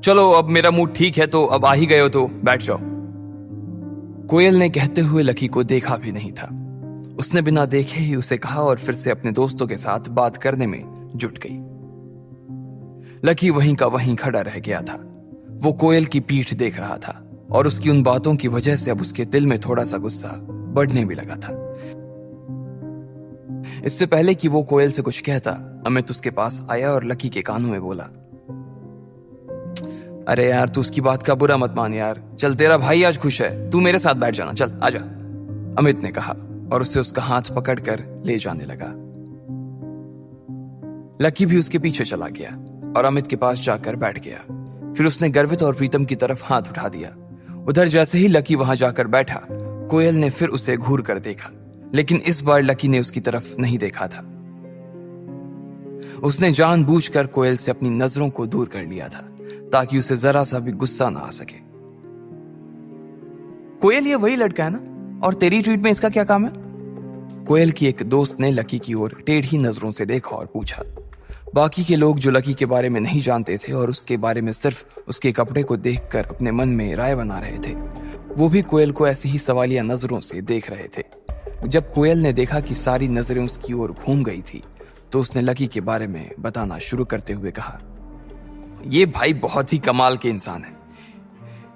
चलो अब मेरा मूड ठीक है, तो अब आ ही गए हो तो बैठ जाओ। कोयल ने कहते हुए लकी को देखा भी नहीं था। उसने बिना देखे ही उसे कहा और फिर से अपने दोस्तों के साथ बात करने में जुट गई। लकी वहीं का वहीं खड़ा रह गया था। वो कोयल की पीठ देख रहा था और उसकी उन बातों की वजह से अब उसके दिल में थोड़ा सा गुस्सा बढ़ने भी लगा था। इससे पहले कि वो कोयल से कुछ कहता, अमित उसके पास आया और लकी के कानों में बोला, अरे यार, तू उसकी बात का बुरा मत मान यार, चल तेरा भाई आज खुश है, तू मेरे साथ बैठ जाना, चल आजा, अमित ने कहा और उसे उसका हाथ पकड़कर ले जाने लगा। लकी भी उसके पीछे चला गया और अमित के पास जाकर बैठ गया। फिर उसने गर्वित और प्रीतम की तरफ हाथ उठा दिया। उधर जैसे ही लकी वहां जाकर बैठा, कोयल ने फिर उसे घूर कर देखा, लेकिन इस बार लकी ने उसकी तरफ नहीं देखा था। उसने जानबूझकर कोयल से अपनी नजरों को दूर कर लिया था ताकि उसे जरा सा भी गुस्सा ना आ सके। कोयल, ये वही लड़का है ना, और तेरी ट्वीट में इसका क्या काम है? कोयल की एक दोस्त ने लकी की ओर टेढ़ी नजरों से देखा और पूछा। बाकी के लोग जो लकी के बारे में नहीं जानते थे और उसके बारे में सिर्फ उसके कपड़े को देखकर अपने मन में राय बना रहे थे, वो भी कोयल को ऐसी ही सवालिया नजरों से देख रहे थे। जब कोयल ने देखा कि सारी नजरें उसकी ओर घूम गई थी, तो उसने लकी के बारे में बताना शुरू करते हुए कहा, ये भाई बहुत ही कमाल के इंसान है।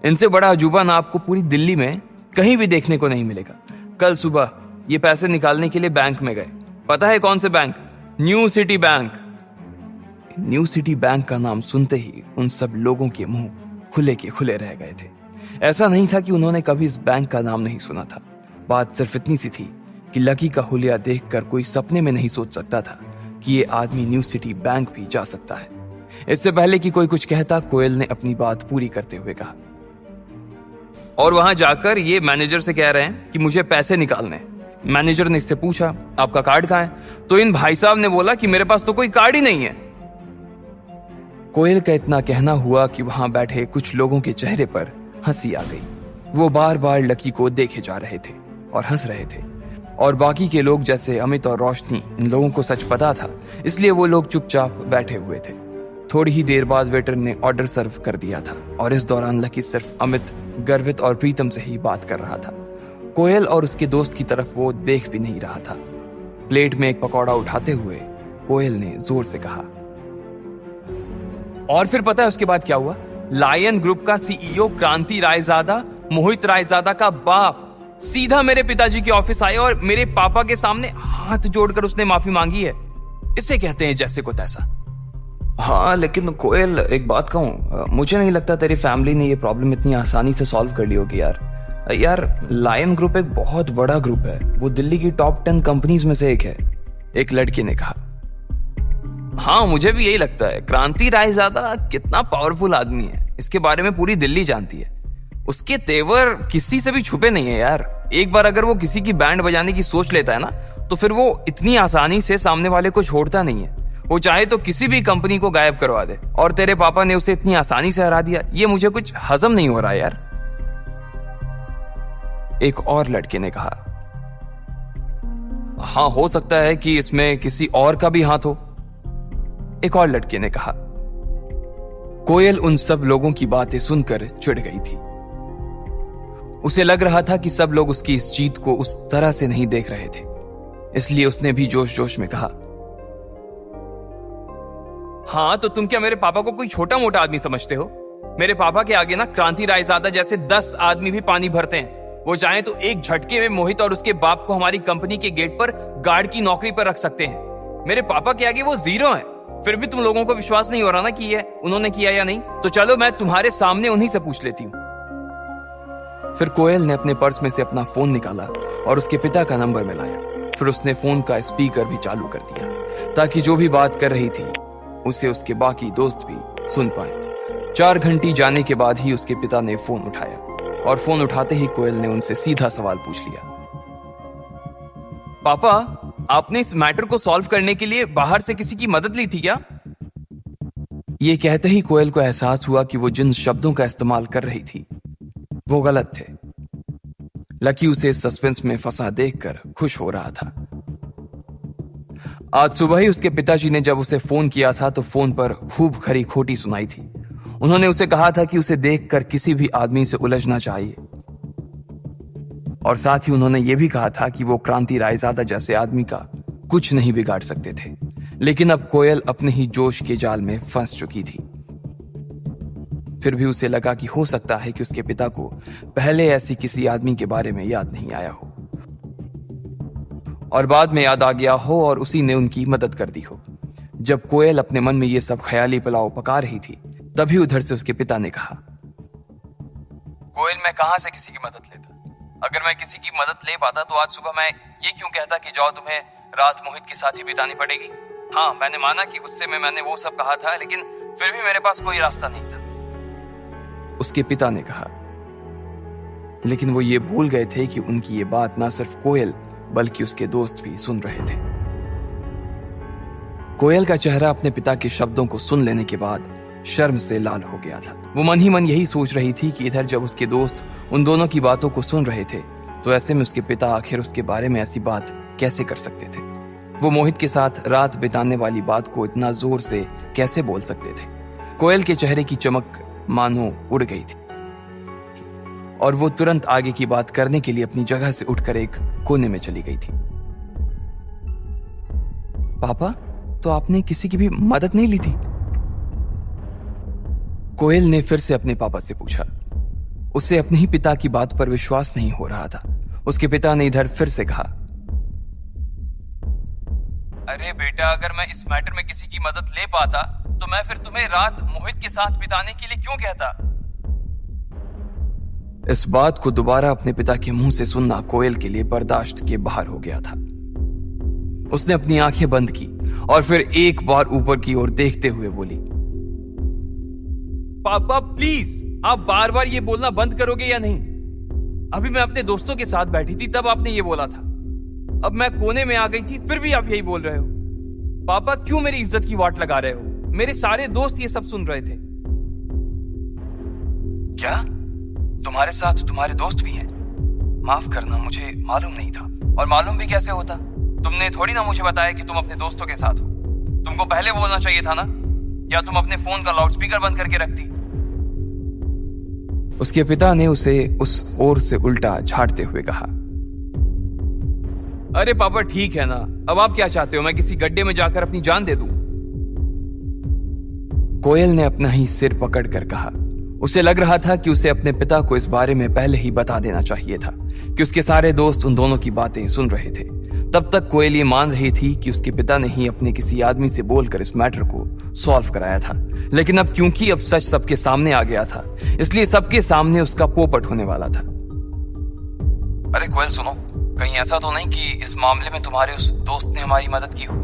इनसे बड़ा अजूबा ना आपको पूरी दिल्ली में कहीं भी देखने को नहीं मिलेगा। कल सुबह ये पैसे निकालने के लिए बैंक में गए। पता है कौन से bank? New city bank. New city bank का नाम सुनते ही उन सब लोगों के मुंह खुले के खुले रह गए थे। ऐसा नहीं था कि उन्होंने कभी इस बैंक का नाम नहीं सुना था। बात सिर्फ इतनी सी थी कि लकी का हुलिया देखकर कोई सपने में नहीं सोच सकता था कि ये आदमी न्यू सिटी बैंक भी जा सकता है। इससे पहले कि कोई कुछ कहता, कोयल ने अपनी बात पूरी करते हुए कहा, और वहां जाकर ये मैनेजर से कह रहे हैं कि मुझे पैसे निकालने हैं। मैनेजर ने इससे पूछा, आपका कार्ड कहां है? तो इन भाई साहब ने बोला कि मेरे पास तो कोई कार्ड ही नहीं है। कोयल का इतना कहना हुआ कि वहां बैठे कुछ लोगों के चेहरे पर हंसी आ गई। वो बार बार लकी को देखे जा रहे थे और हंस रहे थे, और बाकी के लोग जैसे अमित और रोशनी, इन लोगों को सच पता था, इसलिए वो लोग चुपचाप बैठे हुए थे। थोड़ी ही देर बाद वेटर ने ऑर्डर सर्व कर दिया था और इस दौरान लकी सिर्फ अमित, गर्वित और प्रीतम से ही बात कर रहा था। कोयल और उसके दोस्त की तरफ वो देख भी नहीं रहा था। प्लेट में एक पकौड़ा उठाते हुए कोयल ने जोर से कहा, और फिर पता है उसके बाद क्या हुआ? लायन ग्रुप का सीईओ क्रांति रायजादा, मोहित रायजादा का बाप, सीधा मेरे पिताजी के ऑफिस आया और मेरे पापा के सामने हाथ जोड़कर उसने माफी मांगी है। इसे कहते हैं जैसे को तैसा। हाँ, लेकिन कोयल, एक बात कहूँ, मुझे नहीं लगता तेरी फैमिली ने ये प्रॉब्लम इतनी आसानी से सॉल्व कर ली होगी यार। लायन ग्रुप एक बहुत बड़ा ग्रुप है, वो दिल्ली की टॉप 10 कंपनीज में से एक है, एक लड़के ने कहा। हाँ, मुझे भी यही लगता है। क्रांति रायजादा कितना पावरफुल आदमी है, इसके बारे में पूरी दिल्ली जानती है। उसके तेवर किसी से भी छुपे नहीं है यार। एक बार अगर वो किसी की बैंड बजाने की सोच लेता है ना, तो फिर वो इतनी आसानी से सामने वाले को छोड़ता नहीं है। वो चाहे तो किसी भी कंपनी को गायब करवा दे, और तेरे पापा ने उसे इतनी आसानी से हरा दिया, ये मुझे कुछ हजम नहीं हो रहा यार। एक और लड़के ने कहा, हाँ, हो सकता है कि इसमें किसी और का भी हाथ हो, एक और लड़के ने कहा। कोयल उन सब लोगों की बातें सुनकर चिढ़ गई थी। उसे लग रहा था कि सब लोग उसकी इस जीत को उस तरह से नहीं देख रहे थे। इसलिए उसने भी जोश जोश में कहा, हाँ तो तुम क्या मेरे पापा को कोई छोटा मोटा आदमी समझते हो? मेरे पापा के आगे ना क्रांति रायजादा जैसे 10 आदमी भी पानी भरते हैं। वो चाहे तो एक झटके में मोहित और उसके बाप को हमारी कंपनी के गेट पर गार्ड की नौकरी पर रख सकते हैं। मेरे पापा के आगे वो जीरो है। फिर भी तुम लोगों को विश्वास नहीं हो रहा ना कि ये उन्होंने किया या नहीं? तो चलो मैं तुम्हारे सामने उन्हीं से पूछ लेती हूँ। फिर कोयल ने अपने पर्स में से अपना फोन निकाला और उसके पिता का नंबर मिलाया। फिर उसने फोन का स्पीकर भी चालू कर दिया ताकि जो भी बात कर रही थी उसे उसके बाकी दोस्त भी सुन पाए। 4 घंटे जाने के बाद ही उसके पिता ने फोन उठाया और फोन उठाते ही कोयल ने उनसे सीधा सवाल पूछ लिया, पापा आपने इस मैटर को सॉल्व करने के लिए बाहर से किसी की मदद ली थी क्या? ये कहते ही कोयल को एहसास हुआ कि वो जिन शब्दों का इस्तेमाल कर रही थी वो गलत थे। लकी उसे सस्पेंस में फंसा देखकर खुश हो रहा था। आज सुबह ही उसके पिताजी ने जब उसे फोन किया था तो फोन पर खूब खरी खोटी सुनाई थी। उन्होंने उसे कहा था कि उसे देखकर किसी भी आदमी से उलझना चाहिए और साथ ही उन्होंने यह भी कहा था कि वो क्रांति रायजादा जैसे आदमी का कुछ नहीं बिगाड़ सकते थे। लेकिन अब कोयल अपने ही जोश के जाल में फंस चुकी थी। फिर भी उसे लगा कि हो सकता है कि उसके पिता को पहले ऐसी किसी आदमी के बारे में याद नहीं आया हो और बाद में याद आ गया हो और उसी ने उनकी मदद कर दी हो। जब कोयल अपने मन में यह सब ख्याली पुलाव पका रही थी तभी उधर से उसके पिता ने कहा, कोयल मैं कहां से किसी की मदद लेता? अगर मैं किसी की मदद ले पाता तो आज सुबह मैं ये क्यों कहता कि जाओ तुम्हें रात मोहित के साथ ही बितानी पड़ेगी? हाँ मैंने माना कि गुस्से में मैंने वो सब कहा था, लेकिन फिर भी मेरे पास कोई रास्ता नहीं था, उसके पिता ने कहा। लेकिन वो ये भूल गए थे कि उनकी ये बात ना सिर्फ कोयल बल्कि उसके दोस्त भी सुन रहे थे। कोयल का चेहरा अपने पिता के शब्दों को सुन लेने के बाद शर्म से लाल हो गया था। वो मन ही मन यही सोच रही थी कि इधर जब उसके दोस्त उन दोनों की बातों को सुन रहे थे तो ऐसे में उसके पिता आखिर उसके बारे में ऐसी बात कैसे कर सकते थे? वो मोहित के साथ रात बिताने वाली बात को इतना जोर से कैसे बोल सकते थे? कोयल के चेहरे की चमक मानो उड़ गई थी और वो तुरंत आगे की बात करने के लिए अपनी जगह से उठकर एक कोने में चली गई थी। पापा तो आपने किसी की भी मदद नहीं ली थी? कोयल ने फिर से अपने पापा से पूछा। उसे अपने ही पिता की बात पर विश्वास नहीं हो रहा था। उसके पिता ने इधर फिर से कहा, अरे बेटा अगर मैं इस मैटर में किसी की मदद ले पाता तो मैं फिर तुम्हें रात मोहित के साथ बिताने के लिए क्यों कहता? इस बात को दोबारा अपने पिता के मुंह से सुनना कोयल के लिए बर्दाश्त के बाहर हो गया था। उसने अपनी आंखें बंद की और फिर एक बार ऊपर की ओर देखते हुए बोली, पापा प्लीज आप बार बार ये बोलना बंद करोगे या नहीं? अभी मैं अपने दोस्तों के साथ बैठी थी तब आपने ये बोला था। अब मैं कोने में आ गई थी फिर भी आप यही बोल रहे हो। पापा क्यों मेरी इज्जत की वाट लगा रहे हो? मेरे सारे दोस्त ये सब सुन रहे थे। क्या तुम्हारे साथ तुम्हारे दोस्त भी हैं? माफ करना मुझे मालूम नहीं था। और मालूम भी कैसे होता? तुमने थोड़ी ना मुझे बताया कि तुम अपने दोस्तों के साथ हो। तुमको पहले बोलना चाहिए था ना, या तुम अपने फोन का लाउडस्पीकर बंद करके रखती। उसके पिता ने उसे उस ओर से उल्टा झाड़ते हुए कहा, अरे पापा ठीक है ना, अब आप क्या चाहते हो? मैं किसी गड्ढे में जाकर अपनी जान दे दूं? कोयल ने अपना ही सिर पकड़कर कहा। उसे लग रहा था कि उसे अपने पिता को इस बारे में पहले ही बता देना चाहिए था कि उसके सारे दोस्त उन दोनों की बातें सुन रहे थे। तब तक कोयल ये मान रही थी कि उसके पिता ने ही अपने किसी आदमी से बोलकर इस मैटर को सॉल्व कराया था। लेकिन अब क्योंकि अब सच सबके सामने आ गया था, इसलिए सबके सामने उसका पोपट होने वाला था। अरे कोयल सुनो, कहीं ऐसा तो नहीं कि इस मामले में तुम्हारे उस दोस्त ने हमारी मदद की हो?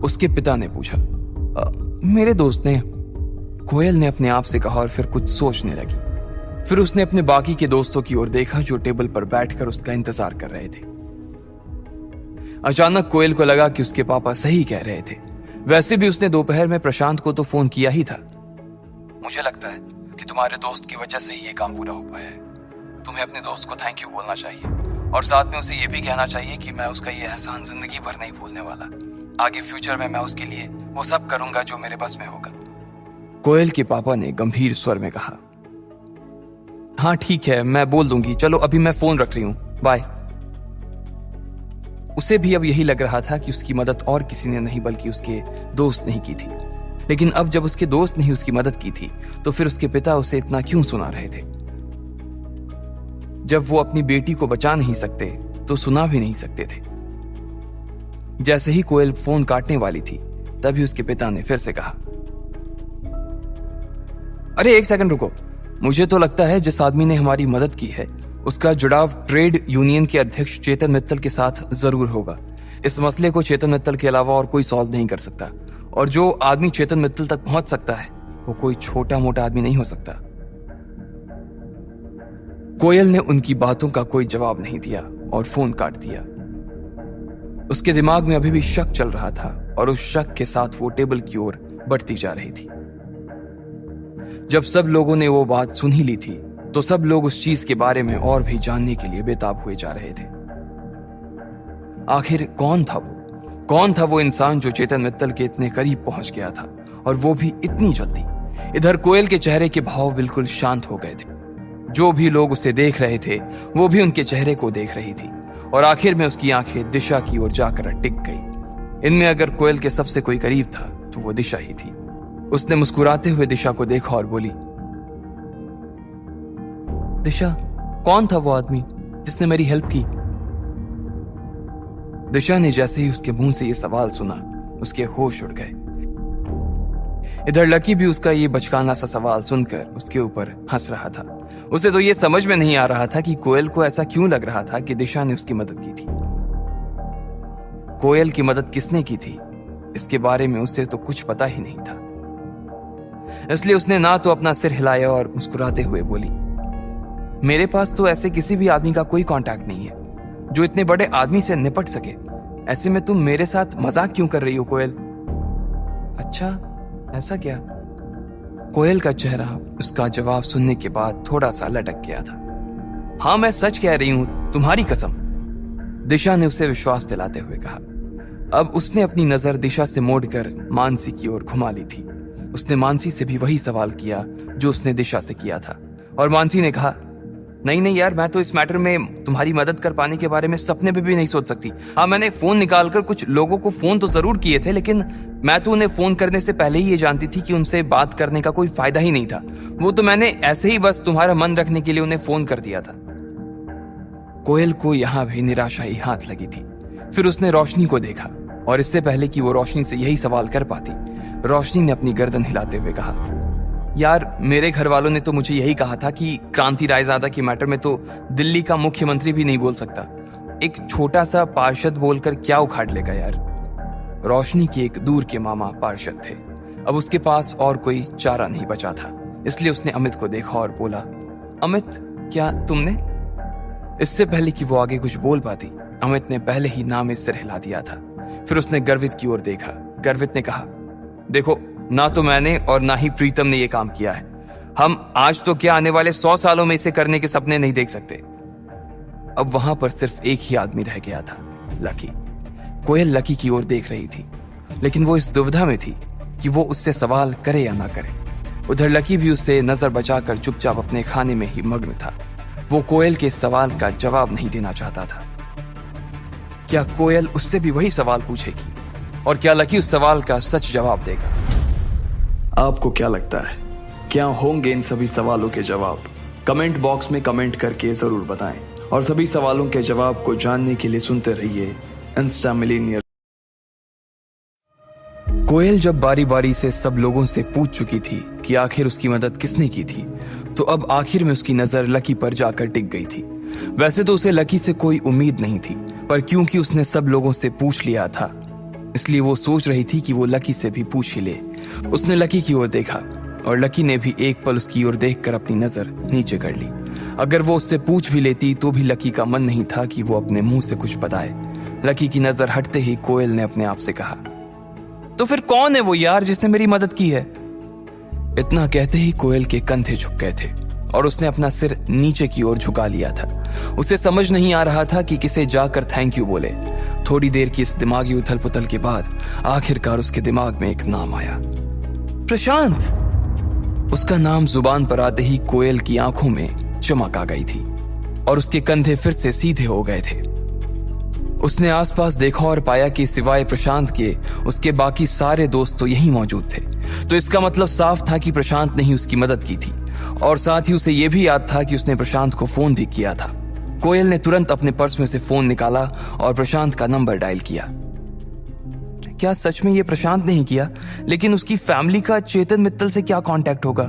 उसके पिता ने पूछा। मेरे दोस्त ने? कोयल ने अपने आप से कहा और फिर कुछ सोचने लगी। फिर उसने अपने बाकी के दोस्तों की ओर देखा जो टेबल पर बैठकर उसका इंतजार कर रहे थे। अचानक कोयल को लगा कि उसके पापा सही कह रहे थे। वैसे भी उसने दोपहर में प्रशांत को तो फोन किया ही था। मुझे लगता है कि तुम्हारे दोस्त की वजह से ही ये काम पूरा हो पाया है। तुम्हें अपने दोस्त को थैंक यू बोलना चाहिए और साथ में उसे ये भी कहना चाहिए कि मैं उसका ये एहसान जिंदगी भर नहीं भूलने वाला। आगे फ्यूचर में मैं उसके लिए वो सब करूंगा जो मेरे बस में होगा। कोयल के पापा ने गंभीर स्वर में कहा। हाँ ठीक है, मैं बोल दूंगी। चलो अभी मैं फोन रख रही हूं, बाय। उसे भी अब यही लग रहा था कि उसकी मदद और किसी ने नहीं बल्कि उसके दोस्त नहीं की थी। लेकिन अब जब उसके दोस्त ने उसकी मदद की थी तो फिर उसके पिता उसे इतना क्यों सुना रहे थे? जब वो अपनी बेटी को बचा नहीं सकते तो सुना भी नहीं सकते थे। जैसे ही कोयल फोन काटने वाली थी तभी उसके पिता ने फिर से कहा, अरे एक सेकंड रुको, मुझे तो लगता है जिस आदमी ने हमारी मदद की है उसका जुड़ाव ट्रेड यूनियन के अध्यक्ष चेतन मित्तल के साथ जरूर होगा। इस मसले को चेतन मित्तल के अलावा और कोई सॉल्व नहीं कर सकता, और जो आदमी चेतन मित्तल तक पहुंच सकता है वो कोई छोटा मोटा आदमी नहीं हो सकता। कोयल ने उनकी बातों का कोई जवाब नहीं दिया और फोन काट दिया। उसके दिमाग में अभी भी शक चल रहा था और उस शक के साथ वो टेबल की ओर बढ़ती जा रही थी। जब सब लोगों ने वो बात सुन ही ली थी तो सब लोग उस चीज के बारे में और भी जानने के लिए बेताब हुए जा रहे थे। आखिर कौन था वो इंसान जो चेतन मित्तल के इतने करीब पहुंच गया था, और वो भी इतनी जल्दी? इधर कोयल के चेहरे के भाव बिल्कुल शांत हो गए थे। जो भी लोग उसे देख रहे थे वो भी उनके चेहरे को देख रही थी, और आखिर में उसकी आंखें दिशा की ओर जाकर टिक गई। इनमें अगर कोयल के सबसे कोई करीब था तो वो दिशा ही थी। उसने मुस्कुराते हुए दिशा को देखा और बोली, दिशा, कौन था वो आदमी जिसने मेरी हेल्प की? दिशा ने जैसे ही उसके मुंह से ये सवाल सुना उसके होश उड़ गए। इधर लकी भी उसका ये बचकाना सा सवाल सुनकर उसके ऊपर हंस रहा था। उसे तो ये समझ में नहीं आ रहा था कि कोयल को ऐसा क्यों लग रहा था कि दिशा ने उसकी मदद की थी। कोयल की मदद किसने की थी इसके बारे में उसे तो कुछ पता ही नहीं था। इसलिए उसने ना तो अपना सिर हिलाया और मुस्कुराते हुए बोली, मेरे पास तो ऐसे किसी भी आदमी का कोई कांटेक्ट नहीं है जो इतने बड़े आदमी से निपट सके। ऐसे में तुम मेरे साथ मजाक क्यों कर रही हो कोयल? अच्छा, ऐसा क्या? कोयल का चेहरा उसका जवाब सुनने के बाद थोड़ा सा लटक गया था। हाँ, मैं सच कह रही हूं, तुम्हारी कसम, दिशा ने उसे विश्वास दिलाते हुए कहा। अब उसने अपनी नजर दिशा से मोड़कर मानसी की ओर घुमा ली थी। उसने मानसी से भी वही सवाल किया जो उसने दिशा से किया था, और मानसी ने कहा, नहीं यार, मैं तो इस मैटर में तुम्हारी मदद कर पाने के बारे में सपने में भी नहीं सोच सकती। हाँ, मैंने फोन निकालकर कुछ लोगों को फोन तो जरूर किए थे, लेकिन मैं तो उन्हें फोन करने से पहले ही ये जानती थी कि उनसे बात करने का कोई फायदा ही नहीं था। वो तो मैंने ऐसे ही बस तुम्हारा मन रखने के लिए उन्हें फोन कर दिया था। कोयल को यहां भी निराशा ही हाथ लगी थी। फिर उसने रोशनी को देखा, और इससे पहले कि वो रोशनी से यही सवाल कर पाती, रोशनी ने अपनी गर्दन हिलाते हुए कहा, यार, मेरे घर वालों ने तो मुझे यही कहा था कि क्रांति रायजादा के मैटर में तो दिल्ली का मुख्यमंत्री भी नहीं बोल सकता। एक छोटा सा पार्षद बोलकर क्या उखाड़ लेगा यार। रोशनी के एक दूर के मामा पार्षद थे। अब उसके पास और कोई चारा नहीं बचा था, इसलिए उसने अमित को देखा और बोला, अमित, क्या तुमने? इससे पहले कि वो आगे कुछ बोल पाती, अमित ने पहले ही ना में सिर हिला दिया था। फिर उसने गर्वित की ओर देखा। गर्वित ने कहा, देखो, ना तो मैंने और ना ही प्रीतम ने यह काम किया है। हम आज तो क्या आने वाले 100 सालों में इसे करने के सपने नहीं देख सकते। अब वहां पर सिर्फ एक ही आदमी रह गया था, लकी। कोयल लकी की ओर देख रही थी, लेकिन वो इस दुविधा में थी कि वो उससे सवाल करे या ना करे। उधर लकी भी उससे नजर बचाकर चुपचाप अपने खाने में ही मग्न था। वो कोयल के सवाल का जवाब नहीं देना चाहता था। क्या कोयल उससे भी वही सवाल पूछेगी, और क्या लकी उस सवाल का सच जवाब देगा? आपको क्या लगता है, क्या होंगे इन सभी सवालों के जवाब? कमेंट बॉक्स में कमेंट करके जरूर बताएं, और सभी सवालों के जवाब को जानने के लिए सुनते रहिए इंस्टा मिलेनियर। कोयल जब बारी बारी से सब लोगों से पूछ चुकी थी कि आखिर उसकी मदद किसने की थी, तो अब आखिर में उसकी नजर लकी पर जाकर टिक गई थी। वैसे तो उसे लकी से कोई उम्मीद नहीं थी, पर क्योंकि उसने सब लोगों से पूछ लिया था, इसलिए वो सोच रही थी कि वो लकी से भी पूछ ही ले। उसने लकी की ओर देखा, और लकी ने भी एक पल उसकी ओर देखकर अपनी नजर नीचे कर ली। अगर वो उससे पूछ भी लेती तो भी लकी का मन नहीं था कि वो अपने मुंह से कुछ बताए। लकी की नजर हटते ही कोयल ने अपने आप से कहा, तो फिर कौन है वो यार जिसने मेरी मदद की है? इतना कहते ही कोयल के कंधे झुक गए थे, और उसने अपना सिर नीचे की ओर झुका लिया था। उसे समझ नहीं आ रहा था कि किसे जाकर थैंक यू बोले। थोड़ी देर की इस दिमागी उथल पुथल के बाद आखिरकार उसके दिमाग में एक नाम आया, प्रशांत। उसका नाम जुबान पर आते ही कोयल की आंखों में चमक आ गई थी, और उसके कंधे फिर से सीधे हो गए थे। उसने आसपास देखा और पाया कि सिवाय प्रशांत के उसके बाकी सारे दोस्त तो यहीं मौजूद थे। तो इसका मतलब साफ था कि प्रशांत ने ही उसकी मदद की थी, और साथ ही उसे यह भी याद था कि उसने प्रशांत को फोन भी किया था। कोयल ने तुरंत अपने पर्स में से फोन निकाला और प्रशांत का नंबर डायल किया। क्या सच में ये प्रशांत नहीं किया? लेकिन उसकी फैमिली का चेतन मित्तल से क्या कांटेक्ट होगा?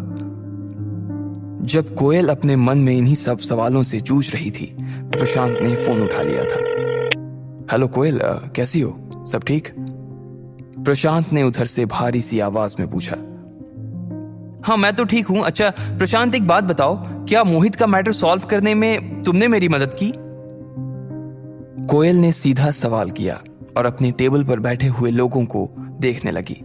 जब कोयल अपने मन में इन्हीं सब सवालों से जूझ रही थी, प्रशांत ने फोन उठा लिया था। हेलो कोयल, कैसी हो? सब ठीक? प्रशांत ने उधर से भारी सी आवाज में पूछा। हाँ, मैं तो ठीक हूं। अच्छा प्रशांत, एक बात बताओ, क्या मोहित का मैटर सॉल्व करने में तुमने मेरी मदद की? कोयल ने सीधा सवाल किया और अपनी टेबल पर बैठे हुए लोगों को देखने लगी।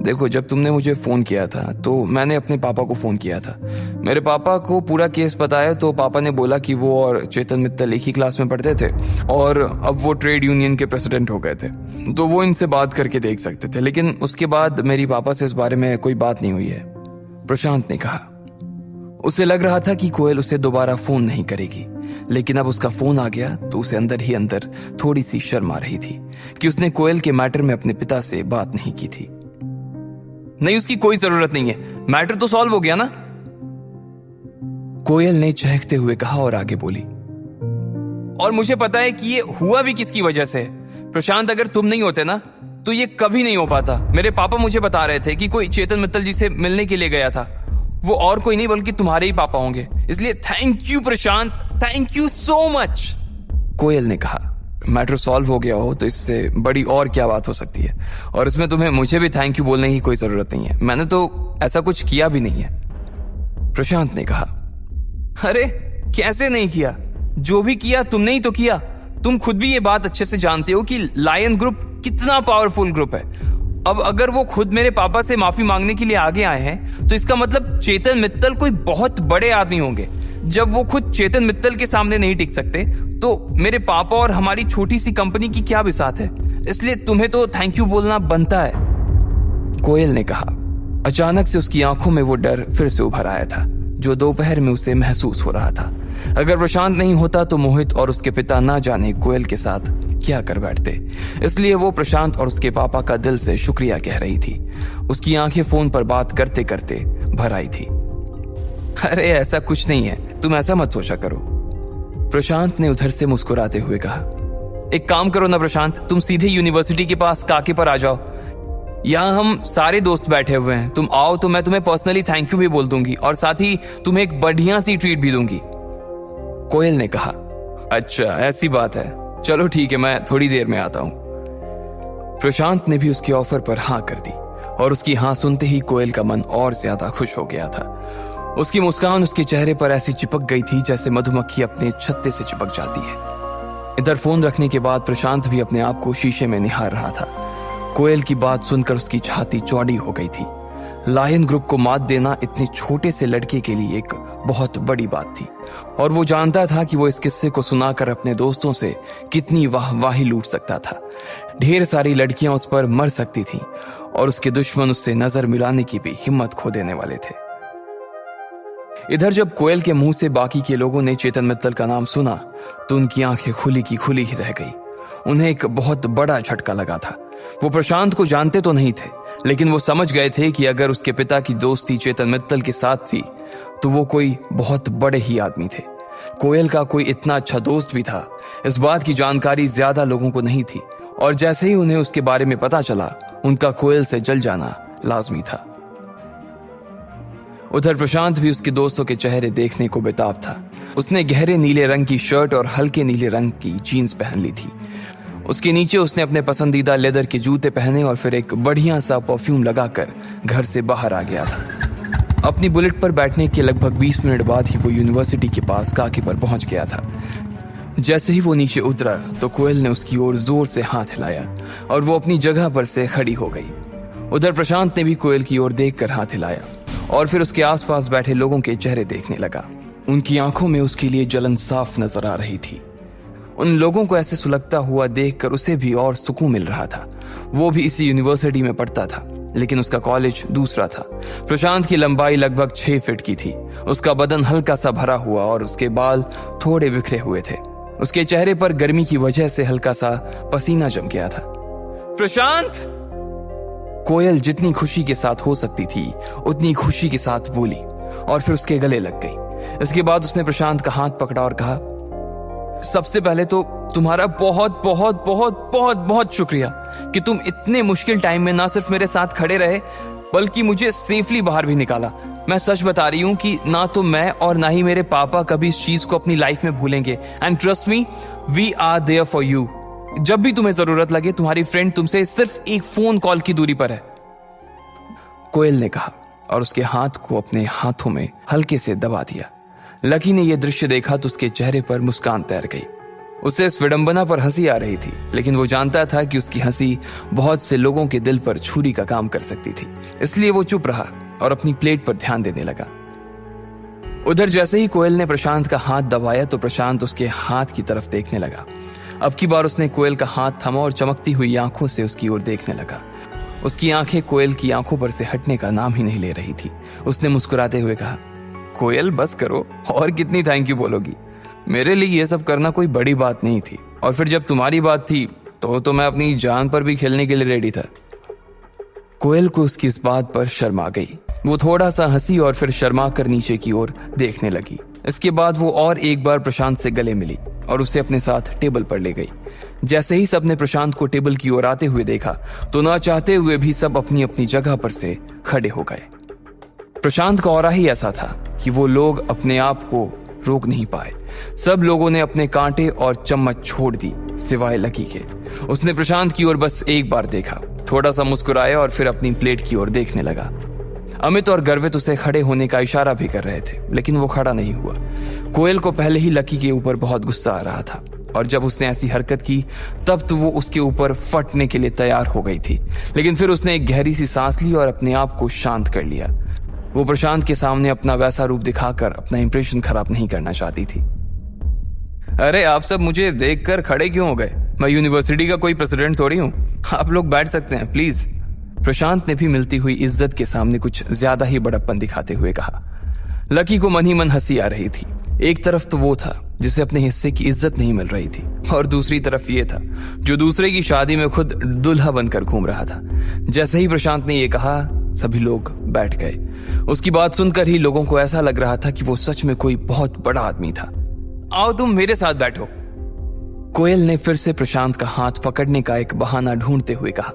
देखो, जब तुमने मुझे फोन किया था तो मैंने अपने पापा को फोन किया था। मेरे पापा को पूरा केस बताया तो पापा ने बोला कि वो और चेतन मित्तल एक ही क्लास में पढ़ते थे और अब वो ट्रेड यूनियन के प्रेसिडेंट हो गए थे, तो वो इनसे बात करके देख सकते थे। लेकिन उसके बाद मेरी पापा से इस बारे में कोई बात नहीं हुई है, प्रशांत ने कहा। उसे लग रहा था कि कोयल उसे दोबारा फोन नहीं करेगी, लेकिन अब उसका फोन आ गया तो उसे अंदर ही अंदर थोड़ी सी शर्म आ रही थी कि उसने कोयल के मैटर में अपने पिता से बात नहीं की थी। नहीं, उसकी कोई जरूरत नहीं है, मैटर तो सॉल्व हो गया ना, कोयल ने चहकते हुए कहा और आगे बोली। और मुझे पता है कि ये हुआ भी किसकी वजह से। प्रशांत, अगर तुम नहीं होते ना तो ये कभी नहीं हो पाता। मेरे पापा मुझे बता रहे थे कि कोई चेतन मित्तल जी से मिलने के लिए गया था। वो और कोई नहीं बल्कि तुम्हारे ही पापा होंगे। इसलिए thank you Prashant, thank you so much, Koyal ने कहा। मैटर सॉल्व हो गया हो तो इससे बड़ी और क्या बात हो सकती है, और इसमें तुम्हें मुझे भी थैंक यू बोलने की कोई जरूरत नहीं है। मैंने तो ऐसा कुछ किया भी नहीं है, प्रशांत ने कहा। अरे कैसे नहीं किया? जो भी किया तुमने ही तो किया। तुम खुद भी ये बात अच्छे से जानते हो कि लायन ग्रुप कितना पावरफुल ग्रुप है। अब अगर वो खुद मेरे पापा से माफी मांगने के लिए आगे आए हैं तो इसका मतलब चेतन मित्तल कोई बहुत बड़े आदमी होंगे। जब वो खुद चेतन मित्तल के सामने नहीं टिक सकते तो मेरे पापा और हमारी छोटी सी कंपनी की क्या बिसात है। इसलिए तुम्हें तो थैंक यू बोलना बनता है, कोयल ने कहा। अचानक से उसकी आंखों में वो डर फिर से उभर आया था जो दोपहर में उसे महसूस हो रहा था। अगर प्रशांत नहीं होता तो मोहित और उसके पिता ना जाने कोयल के साथ क्या कर बैठते। इसलिए वो प्रशांत और उसके पापा का दिल से शुक्रिया कह रही थी। उसकी आंखें फोन पर बात करते करते भर आई थी। अरे ऐसा कुछ नहीं है, तुम ऐसा मत सोचा करो, प्रशांत ने उधर से मुस्कुराते हुए कहा। एक काम करो ना प्रशांत, तुम सीधे यूनिवर्सिटी के पास काके पर आ जाओ। यहाँ हम सारे दोस्त बैठे हुए हैं, तुम आओ तो मैं तुम्हें पर्सनली थैंक यू भी बोल दूंगी और साथ ही तुम्हें एक बढ़िया सी ट्रीट भी दूंगी, कोयल ने कहा। अच्छा ऐसी बात है, चलो ठीक है, मैं थोड़ी देर में आता हूं। प्रशांत ने भी उसके ऑफर पर हाँ कर दी और उसकी हाँ सुनते ही कोयल का मन और ज्यादा खुश हो गया था। उसकी मुस्कान उसके चेहरे पर ऐसी चिपक गई थी जैसे मधुमक्खी अपने छत्ते से चिपक जाती है। इधर फोन रखने के बाद प्रशांत भी अपने आप को शीशे में निहार रहा था। कोयल की बात सुनकर उसकी छाती चौड़ी हो गई थी। लायन ग्रुप को मात देना इतने छोटे से लड़के के लिए एक बहुत बड़ी बात थी और वो जानता था कि वो इस किस्से को सुनाकर अपने दोस्तों से कितनी वाहवाही लूट सकता था। ढेर सारी लड़कियां उस पर मर सकती थीं और उसके दुश्मन उससे नजर मिलाने की भी हिम्मत खो देने वाले थे। इधर जब कोयल के मुंह से बाकी के लोगों ने चेतन मित्तल का नाम सुना तो उनकी आंखें खुली की खुली ही रह गई। उन्हें एक बहुत बड़ा झटका लगा था। वो प्रशांत को जानते तो नहीं थे, लेकिन वो समझ गए थे कि अगर उसके पिता की दोस्ती चेतन मित्तल के साथ थी तो वो कोई बहुत बड़े ही आदमी थे। कोयल का कोई इतना अच्छा दोस्त भी था, इस बात की जानकारी ज्यादा लोगों को नहीं थी और जैसे ही उन्हें उसके बारे में पता चला उनका कोयल से जल जाना लाजमी था। उधर प्रशांत भी उसके दोस्तों के चेहरे देखने को बेताब था। उसने गहरे नीले रंग की शर्ट और हल्के नीले रंग की जीन्स पहन ली थी। उसके नीचे उसने अपने पसंदीदा लेदर के जूते पहने और फिर एक बढ़िया सा परफ्यूम लगाकर घर से बाहर आ गया था। अपनी बुलेट पर बैठने के लगभग 20 मिनट बाद ही वो यूनिवर्सिटी के पास काके पर पहुंच गया था। जैसे ही वो नीचे उतरा तो कोयल ने उसकी ओर जोर से हाथ हिलाया और वो अपनी जगह पर से खड़ी हो गई। उधर प्रशांत ने भी कोयल की ओर देखकर हाथ हिलाया और फिर उसके आसपास बैठे लोगों के चेहरे देखने लगा। उनकी आंखों में उसके लिए जलन साफ नजर आ रही थी। उन लोगों को ऐसे सुलगता हुआ देखकर उसे भी और सुकून मिल रहा था। वो भी इसी यूनिवर्सिटी में पढ़ता था, लेकिन उसका कॉलेज दूसरा था। प्रशांत की लंबाई लगभग 6 फीट की थी। उसका बदन हल्का सा भरा हुआ और उसके बाल थोड़े बिखरे हुए थे। उसके चेहरे पर गर्मी की वजह से हल्का सा पसीना जम गया था। प्रशांत! कोयल जितनी खुशी के साथ हो सकती थी उतनी खुशी के साथ बोली और फिर उसके गले लग गई। इसके बाद उसने प्रशांत का हाथ पकड़ा और कहा, सबसे पहले तो तुम्हारा बहुत बहुत बहुत बहुत बहुत शुक्रिया कि तुम इतने मुश्किल टाइम में ना सिर्फ मेरे साथ खड़े रहे बल्कि मुझे सेफली बाहर भी निकाला। मैं सच बता रही हूं कि ना तो मैं और ना ही मेरे पापा कभी इस चीज को अपनी लाइफ में भूलेंगे। And trust me, we are there for you. जब भी तुम्हें जरूरत लगे तुम्हारी फ्रेंड तुमसे सिर्फ एक फोन कॉल की दूरी पर है, कोयल ने कहा और उसके हाथ को अपने हाथों में हल्के से दबा दिया। लकी ने यह दृश्य देखा तो उसके चेहरे पर मुस्कान तैर गई। उसे इस विडंबना पर हंसी आ रही थी, लेकिन वो जानता था कि उसकी हंसी बहुत से लोगों के दिल पर छुरी का काम कर सकती थी। इसलिए वो चुप रहा और अपनी प्लेट पर ध्यान देने लगा। उधर जैसे ही कोयल ने प्रशांत का हाथ दबाया तो प्रशांत उसके हाथ की तरफ देखने लगा। अब की बार उसने कोयल का हाथ थमा और चमकती हुई आंखों से उसकी ओर देखने लगा। उसकी आंखें कोयल की आंखों पर से हटने का नाम ही नहीं ले रही थी। उसने मुस्कुराते हुए कहा, कोयल बस करो, और कितनी थैंक यू बोलोगी? मेरे लिए यह सब करना कोई बड़ी बात नहीं थी, और फिर जब तुम्हारी बात थी तो मैं अपनी जान पर भी खेलने के लिए रेडी था। कोयल को उसकी इस बात पर शर्म आ गई। वो थोड़ा सा हंसी और फिर शर्मा कर नीचे की ओर देखने लगी। इसके बाद वो और एक बार प्रशांत से गले मिली और उसे अपने साथ टेबल पर ले गई। जैसे ही सबने प्रशांत को टेबल की ओर आते हुए देखा तो ना चाहते हुए भी सब अपनी अपनी जगह पर से खड़े हो गए। प्रशांत का ऑरा ही ऐसा था कि वो लोग अपने आप को रोक नहीं पाए। सब लोगों ने अपने कांटे और चम्मच छोड़ दी सिवाय लकी के। उसने प्रशांत की ओर बस एक बार देखा, थोड़ा सा मुस्कुराया और फिर अपनी प्लेट की ओर देखने लगा। अमित और गर्वित उसे खड़े होने का इशारा भी कर रहे थे, लेकिन वो खड़ा नहीं हुआ। कोयल को पहले ही लकी के ऊपर बहुत गुस्सा आ रहा था और जब उसने ऐसी हरकत की तब तो वो उसके ऊपर फटने के लिए तैयार हो गई थी, लेकिन फिर उसने एक गहरी सी सांस ली और अपने आप को शांत कर लिया। वो प्रशांत के सामने अपना वैसा रूप दिखाकर अपना इंप्रेशन खराब नहीं करना चाहती थी। अरे आप सब मुझे देखकर खड़े क्यों हो गए? मैं यूनिवर्सिटी का कोई प्रेसिडेंट थोड़ी हूं। आप लोग बैठ सकते हैं प्लीज। प्रशांत ने भी मिलती हुई इज्जत के सामने कुछ ज्यादा ही बड़प्पन दिखाते हुए कहा। लकी को मन ही मन हंसी आ रही थी। एक तरफ तो वो था जिसे अपने हिस्से की इज्जत नहीं मिल रही थी और दूसरी तरफ ये था जो दूसरे की शादी में खुद दुल्हा बनकर घूम रहा था। जैसे ही प्रशांत ने ये कहा सभी लोग बैठ गए। उसकी बात सुनकर ही लोगों को ऐसा लग रहा था कि वो सच में कोई बहुत बड़ा आदमी था। आओ तुम मेरे साथ बैठो। कोयल ने फिर से प्रशांत का हाथ पकड़ने का एक बहाना ढूंढते हुए कहा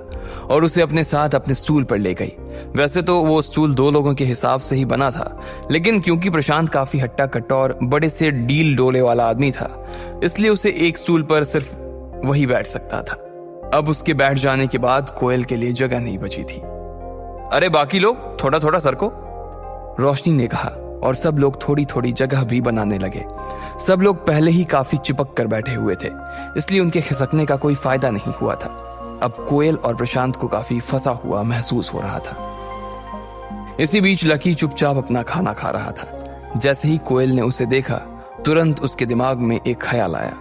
और उसे अपने साथ अपने स्टूल पर ले गई। वैसे तो वो स्टूल दो लोगों के हिसाब से ही बना था, लेकिन क्योंकि प्रशांत काफी हट्टा कट्टा और बड़े से डील डोले वाला आदमी था, इसलिए उसे एक स्टूल पर सिर्फ वही बैठ सकता था। अब उसके बैठ जाने के बाद कोयल के लिए जगह नहीं बची थी। अरे बाकी लोग थोड़ा थोड़ा सरको, रोशनी ने कहा और सब लोग थोड़ी थोड़ी जगह भी बनाने लगे। सब लोग पहले ही काफी चिपक कर बैठे हुए थे, इसलिए उनके खिसकने का कोई फायदा नहीं हुआ था। अब कोयल और प्रशांत को काफी फंसा हुआ महसूस हो रहा था। इसी बीच लकी चुपचाप अपना खाना खा रहा था। जैसे ही कोयल ने उसे देखा तुरंत उसके दिमाग में एक ख्याल आया।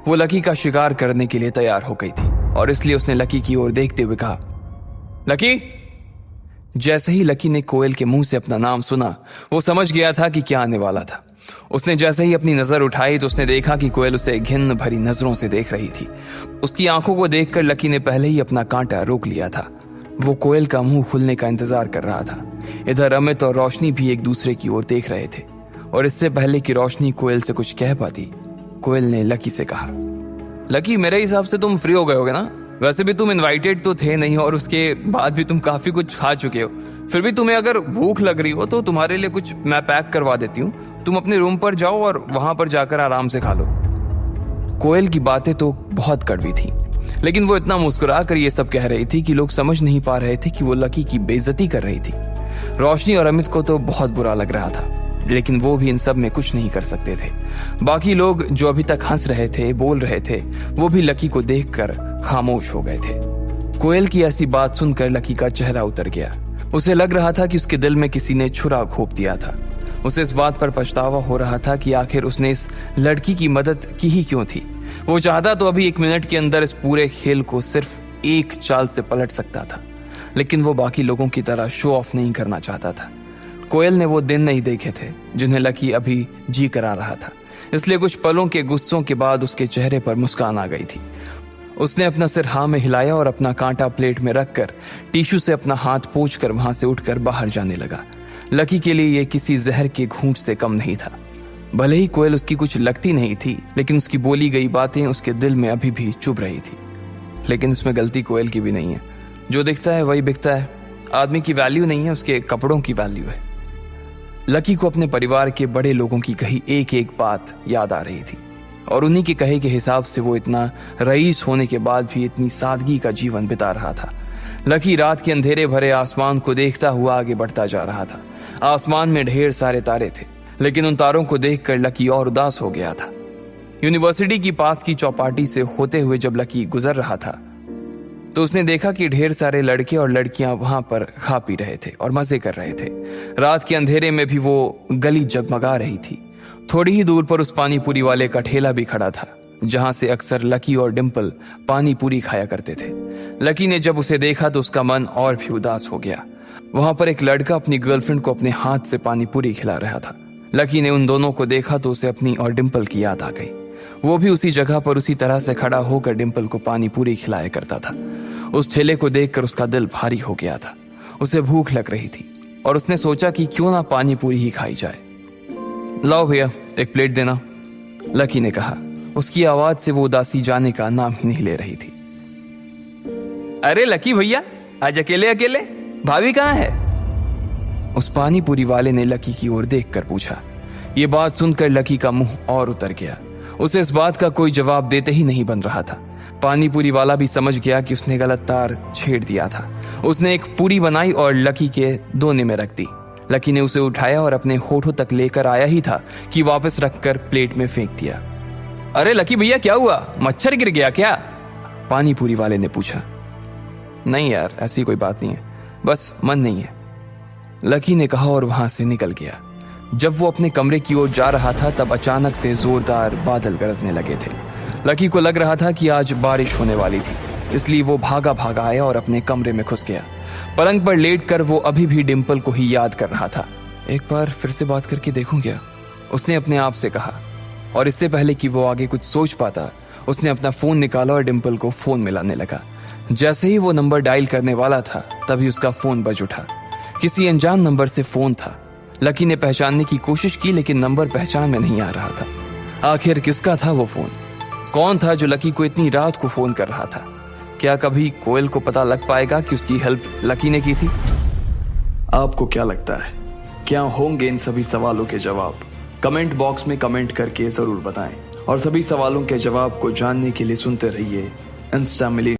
वो लकी का शिकार करने के लिए तैयार हो गई थी और इसलिए उसने लकी की ओर देखते हुए कहा, लकी। जैसे ही लकी ने कोयल के मुंह से अपना नाम सुना वो समझ गया था कि क्या आने वाला था। उसने जैसे ही अपनी नजर उठाई तो उसने देखा कि कोयल उसे घिन भरी नजरों से देख रही थी। उसकी आंखों को देखकर लकी ने पहले ही अपना कांटा रोक लिया था। वो कोयल का मुंह खुलने का इंतजार कर रहा था। इधर अमित और रोशनी भी एक दूसरे की ओर देख रहे थे और इससे पहले कि रोशनी कोयल से कुछ कह पाती, कोयल ने लकी से कहा, लकी मेरे हिसाब से तुम फ्री हो गए होगे ना? वैसे भी तुम इनवाइटेड तो थे नहीं और उसके बाद भी तुम काफी कुछ खा चुके हो। फिर भी तुम्हें अगर भूख लग रही हो तो तुम्हारे लिए कुछ मैं पैक करवा देती हूँ। तुम अपने रूम पर जाओ और वहां पर जाकर आराम से खा लो। कोयल की बातें तो बहुत कड़वी थी, लेकिन वो इतना मुस्कुरा कर ये सब कह रही थी कि लोग समझ नहीं पा रहे थे कि वो लकी की बेइज्जती कर रही थी। रोशनी और अमित को तो बहुत बुरा लग रहा था, लेकिन वो भी इन सब में कुछ नहीं कर सकते थे। बाकी लोग जो अभी तक हंस रहे थे, बोल रहे थे, वो भी लकी को देखकर खामोश हो गए थे। कोयल की ऐसी बात सुनकर लकी का चेहरा उतर गया। उसे लग रहा था कि उसके दिल में किसी ने छुरा घोंप दिया था। उसे इस बात पर पछतावा हो रहा था कि आखिर उसने इस लड़की की मदद की ही क्यों थी। वो चाहता तो अभी 1 मिनट के अंदर इस पूरे खेल को सिर्फ एक चाल से पलट सकता था, लेकिन वो बाकी लोगों की तरह शो ऑफ नहीं करना चाहता था। कोयल ने वो दिन नहीं देखे थे जिन्हें लकी अभी जी कर आ रहा था, इसलिए कुछ पलों के गुस्सों के बाद उसके चेहरे पर मुस्कान आ गई थी। उसने अपना सिर हाँ में हिलाया और अपना कांटा प्लेट में रखकर टिश्यू से अपना हाथ पोंछकर वहां से उठकर बाहर जाने लगा। लकी के लिए यह किसी जहर के घूंट से कम नहीं था। भले ही कोयल उसकी कुछ लगती नहीं थी, लेकिन उसकी बोली गई बातें उसके दिल में अभी भी चुभ रही थी। लेकिन इसमें गलती कोयल की भी नहीं है। जो दिखता है वही बिकता है। आदमी की वैल्यू नहीं है, उसके कपड़ों की वैल्यू है। लकी को अपने परिवार के बड़े लोगों की कही एक एक बात याद आ रही थी और उन्हीं के कहे के हिसाब से वो इतना रईस होने के बाद भी इतनी सादगी का जीवन बिता रहा था। लकी रात के अंधेरे भरे आसमान को देखता हुआ आगे बढ़ता जा रहा था। आसमान में ढेर सारे तारे थे, लेकिन उन तारों को देखकर लकी और उदास हो गया था। यूनिवर्सिटी की पास की चौपाटी से होते हुए जब लकी गुजर रहा था तो उसने देखा कि ढेर सारे लड़के और लड़कियां वहां पर खा पी रहे थे और मजे कर रहे थे। रात के अंधेरे में भी वो गली जगमगा रही थी। थोड़ी ही दूर पर उस पानी पूरी वाले का ठेला भी खड़ा था, जहां से अक्सर लकी और डिम्पल पानी पूरी खाया करते थे। लकी ने जब उसे देखा तो उसका मन और भी उदास हो गया। वहां पर एक लड़का अपनी गर्लफ्रेंड को अपने हाथ से पानी पूरी खिला रहा था। लकी ने उन दोनों को देखा तो उसे अपनी और डिम्पल की याद आ गई। वो भी उसी जगह पर उसी तरह से खड़ा होकर डिम्पल को पानी पूरी खिलाया करता था। उस ठेले को देखकर उसका दिल भारी हो गया था। उसे भूख लग रही थी और उसने सोचा कि क्यों ना पानी पूरी ही खाई जाए। लाओ भैया, एक प्लेट देना, लकी ने कहा। उसकी आवाज से वो उदासी जाने का नाम ही नहीं ले रही थी। अरे लकी भैया, आज अकेले अकेले? भाभी कहाँ है? उस पानी पूरी वाले ने लकी की ओर देखकर पूछा। ये बात सुनकर लकी का मुंह और उतर गया। उसे इस बात का कोई जवाब देते ही नहीं बन रहा था। पानी पूरी वाला भी समझ गया कि उसने गलत तार छेड़ दिया था। उसने एक पूरी बनाई और लकी के दोने में रख दी। लकी ने उसे उठाया और अपने होठों तक लेकर आया ही था कि वापस रखकर प्लेट में फेंक दिया। अरे लकी भैया, क्या हुआ? मच्छर गिर गया क्या? पानी पूरी वाले ने पूछा। नहीं यार, ऐसी कोई बात नहीं है, बस मन नहीं है, लकी ने कहा और वहां से निकल गया। जब वो अपने कमरे की ओर जा रहा था तब अचानक से जोरदार बादल गरजने लगे थे। लकी को लग रहा था कि आज बारिश होने वाली थी, इसलिए वो भागा भागा आया और अपने कमरे में घुस गया। पलंग पर लेटकर वो अभी भी डिम्पल को ही याद कर रहा था। एक बार फिर से बात करके देखूं क्या, उसने अपने आप से कहा। और इससे पहले कि वो आगे कुछ सोच पाता, उसने अपना फोन निकाला और डिम्पल को फोन मिलाने लगा। जैसे ही वो नंबर डायल करने वाला था तभी उसका फोन बज उठा। किसी अनजान नंबर से फोन था। लकी ने पहचानने की कोशिश की, लेकिन नंबर पहचान में नहीं आ रहा था। आखिर किसका था वो फोन? कौन था जो लकी को इतनी रात को फोन कर रहा था? क्या कभी कोयल को पता लग पाएगा कि उसकी हेल्प लकी ने की थी? आपको क्या लगता है, क्या होंगे इन सभी सवालों के जवाब? कमेंट बॉक्स में कमेंट करके जरूर बताएं और सभी सवालों के जवाब को जानने के लिए सुनते रहिए इंस्टा मिली।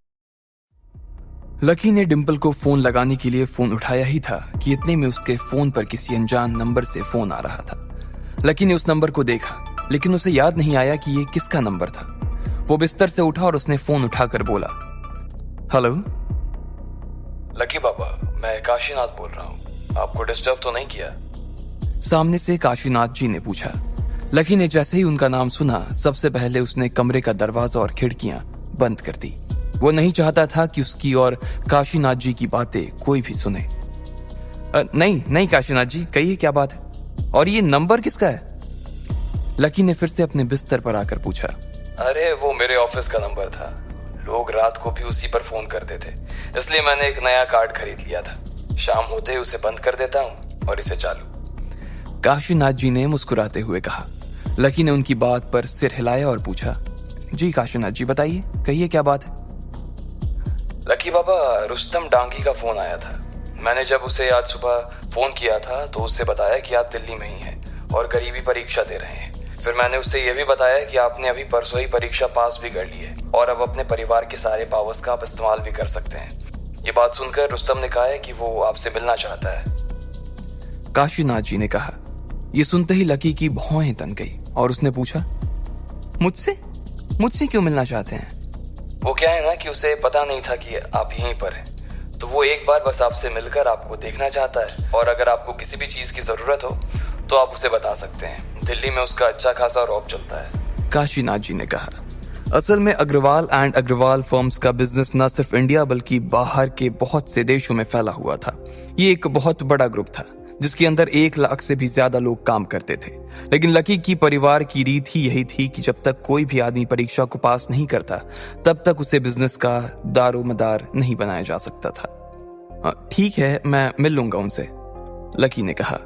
लकी ने डिम्पल को फोन लगाने के लिए फोन उठाया ही था कि इतने में उसके फोन पर किसी अनजान नंबर से फोन आ रहा था। लकी ने उस नंबर को देखा, लेकिन उसे याद नहीं आया कि ये किसका नंबर था। वो बिस्तर से उठा और उसने फोन उठाकर बोला, हेलो। लकी बाबा, मैं काशीनाथ बोल रहा हूँ, आपको डिस्टर्ब तो नहीं किया? सामने से काशीनाथ जी ने पूछा। लकी ने जैसे ही उनका नाम सुना, सबसे पहले उसने कमरे का दरवाजा और खिड़कियां बंद कर दी। वो नहीं चाहता था कि उसकी और काशीनाथ जी की बातें कोई भी सुने। नहीं काशीनाथ जी, कहिए क्या बात है? और ये नंबर किसका है? लकी ने फिर से अपने बिस्तर पर आकर पूछा। अरे वो मेरे ऑफिस का नंबर था, लोग रात को भी उसी पर फोन करते थे, इसलिए मैंने एक नया कार्ड खरीद लिया था। शाम होते ही उसे बंद कर देता हूँ और इसे चालू। काशीनाथ जी ने मुस्कुराते हुए कहा। लकी ने उनकी बात पर सिर हिलाया और पूछा, जी काशीनाथ जी बताइए, कहिए क्या बात है? लकी बाबा, रुस्तम डांगी का फोन आया था। मैंने जब उसे आज सुबह फोन किया था तो उससे बताया कि आप दिल्ली में ही हैं और करीबी परीक्षा दे रहे हैं। फिर मैंने उससे यह भी बताया कि आपने अभी परसों ही परीक्षा पास भी कर ली है और अब अपने परिवार के सारे पावर्स का आप इस्तेमाल भी कर सकते हैं। ये बात सुनकर रुस्तम ने कहा है कि वो आपसे मिलना चाहता है। काशीनाथ जी ने कहा। ये सुनते ही लकी की भौहें तन गई और उसने पूछा, मुझसे क्यों मिलना चाहते हैं? वो क्या है ना कि उसे पता नहीं था कि आप यहीं पर हैं, तो वो एक बार बस आपसे मिलकर आपको देखना चाहता है और अगर आपको किसी भी चीज की जरूरत हो तो आप उसे बता सकते हैं। दिल्ली में उसका अच्छा खासा रौब चलता है, काशीनाथ जी ने कहा। असल में अग्रवाल एंड अग्रवाल फर्म्स का बिजनेस न सिर्फ इंडिया बल्कि बाहर के बहुत से देशों में फैला हुआ था। ये एक बहुत बड़ा ग्रुप था जिसके अंदर 1 लाख से भी ज्यादा लोग काम करते थे। लेकिन लकी की परिवार की रीत ही यही थी कि जब तक कोई भी आदमी परीक्षा को पास नहीं करता तब तक उसे बिजनेस का दारोमदार नहीं बनाया जा सकता था। ठीक है, मैं मिल लूंगा उनसे, लकी ने कहा।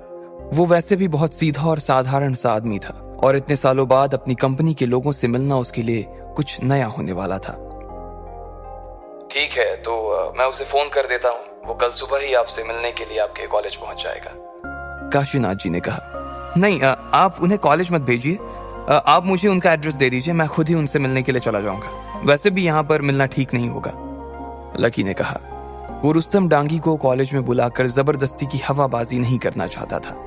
वो वैसे भी बहुत सीधा और साधारण सा आदमी था और इतने सालों बाद अपनी कंपनी के लोगों से मिलना उसके लिए कुछ नया होने वाला था। ठीक है, तो मैं उसे फोन कर देता हूँ। वो कल सुबह ही आपसे मिलने के लिए आपके कॉलेज पहुंच जाएगा, काशीनाथ जी ने कहा। नहीं, आप उन्हें कॉलेज मत भेजिए, आप मुझे उनका एड्रेस दे दीजिए, मैं खुद ही उनसे मिलने के लिए चला जाऊंगा। वैसे भी यहाँ पर मिलना ठीक नहीं होगा, लकी ने कहा। वो रुस्तम डांगी को कॉलेज में बुलाकर जबरदस्ती की हवाबाजी नहीं करना चाहता था।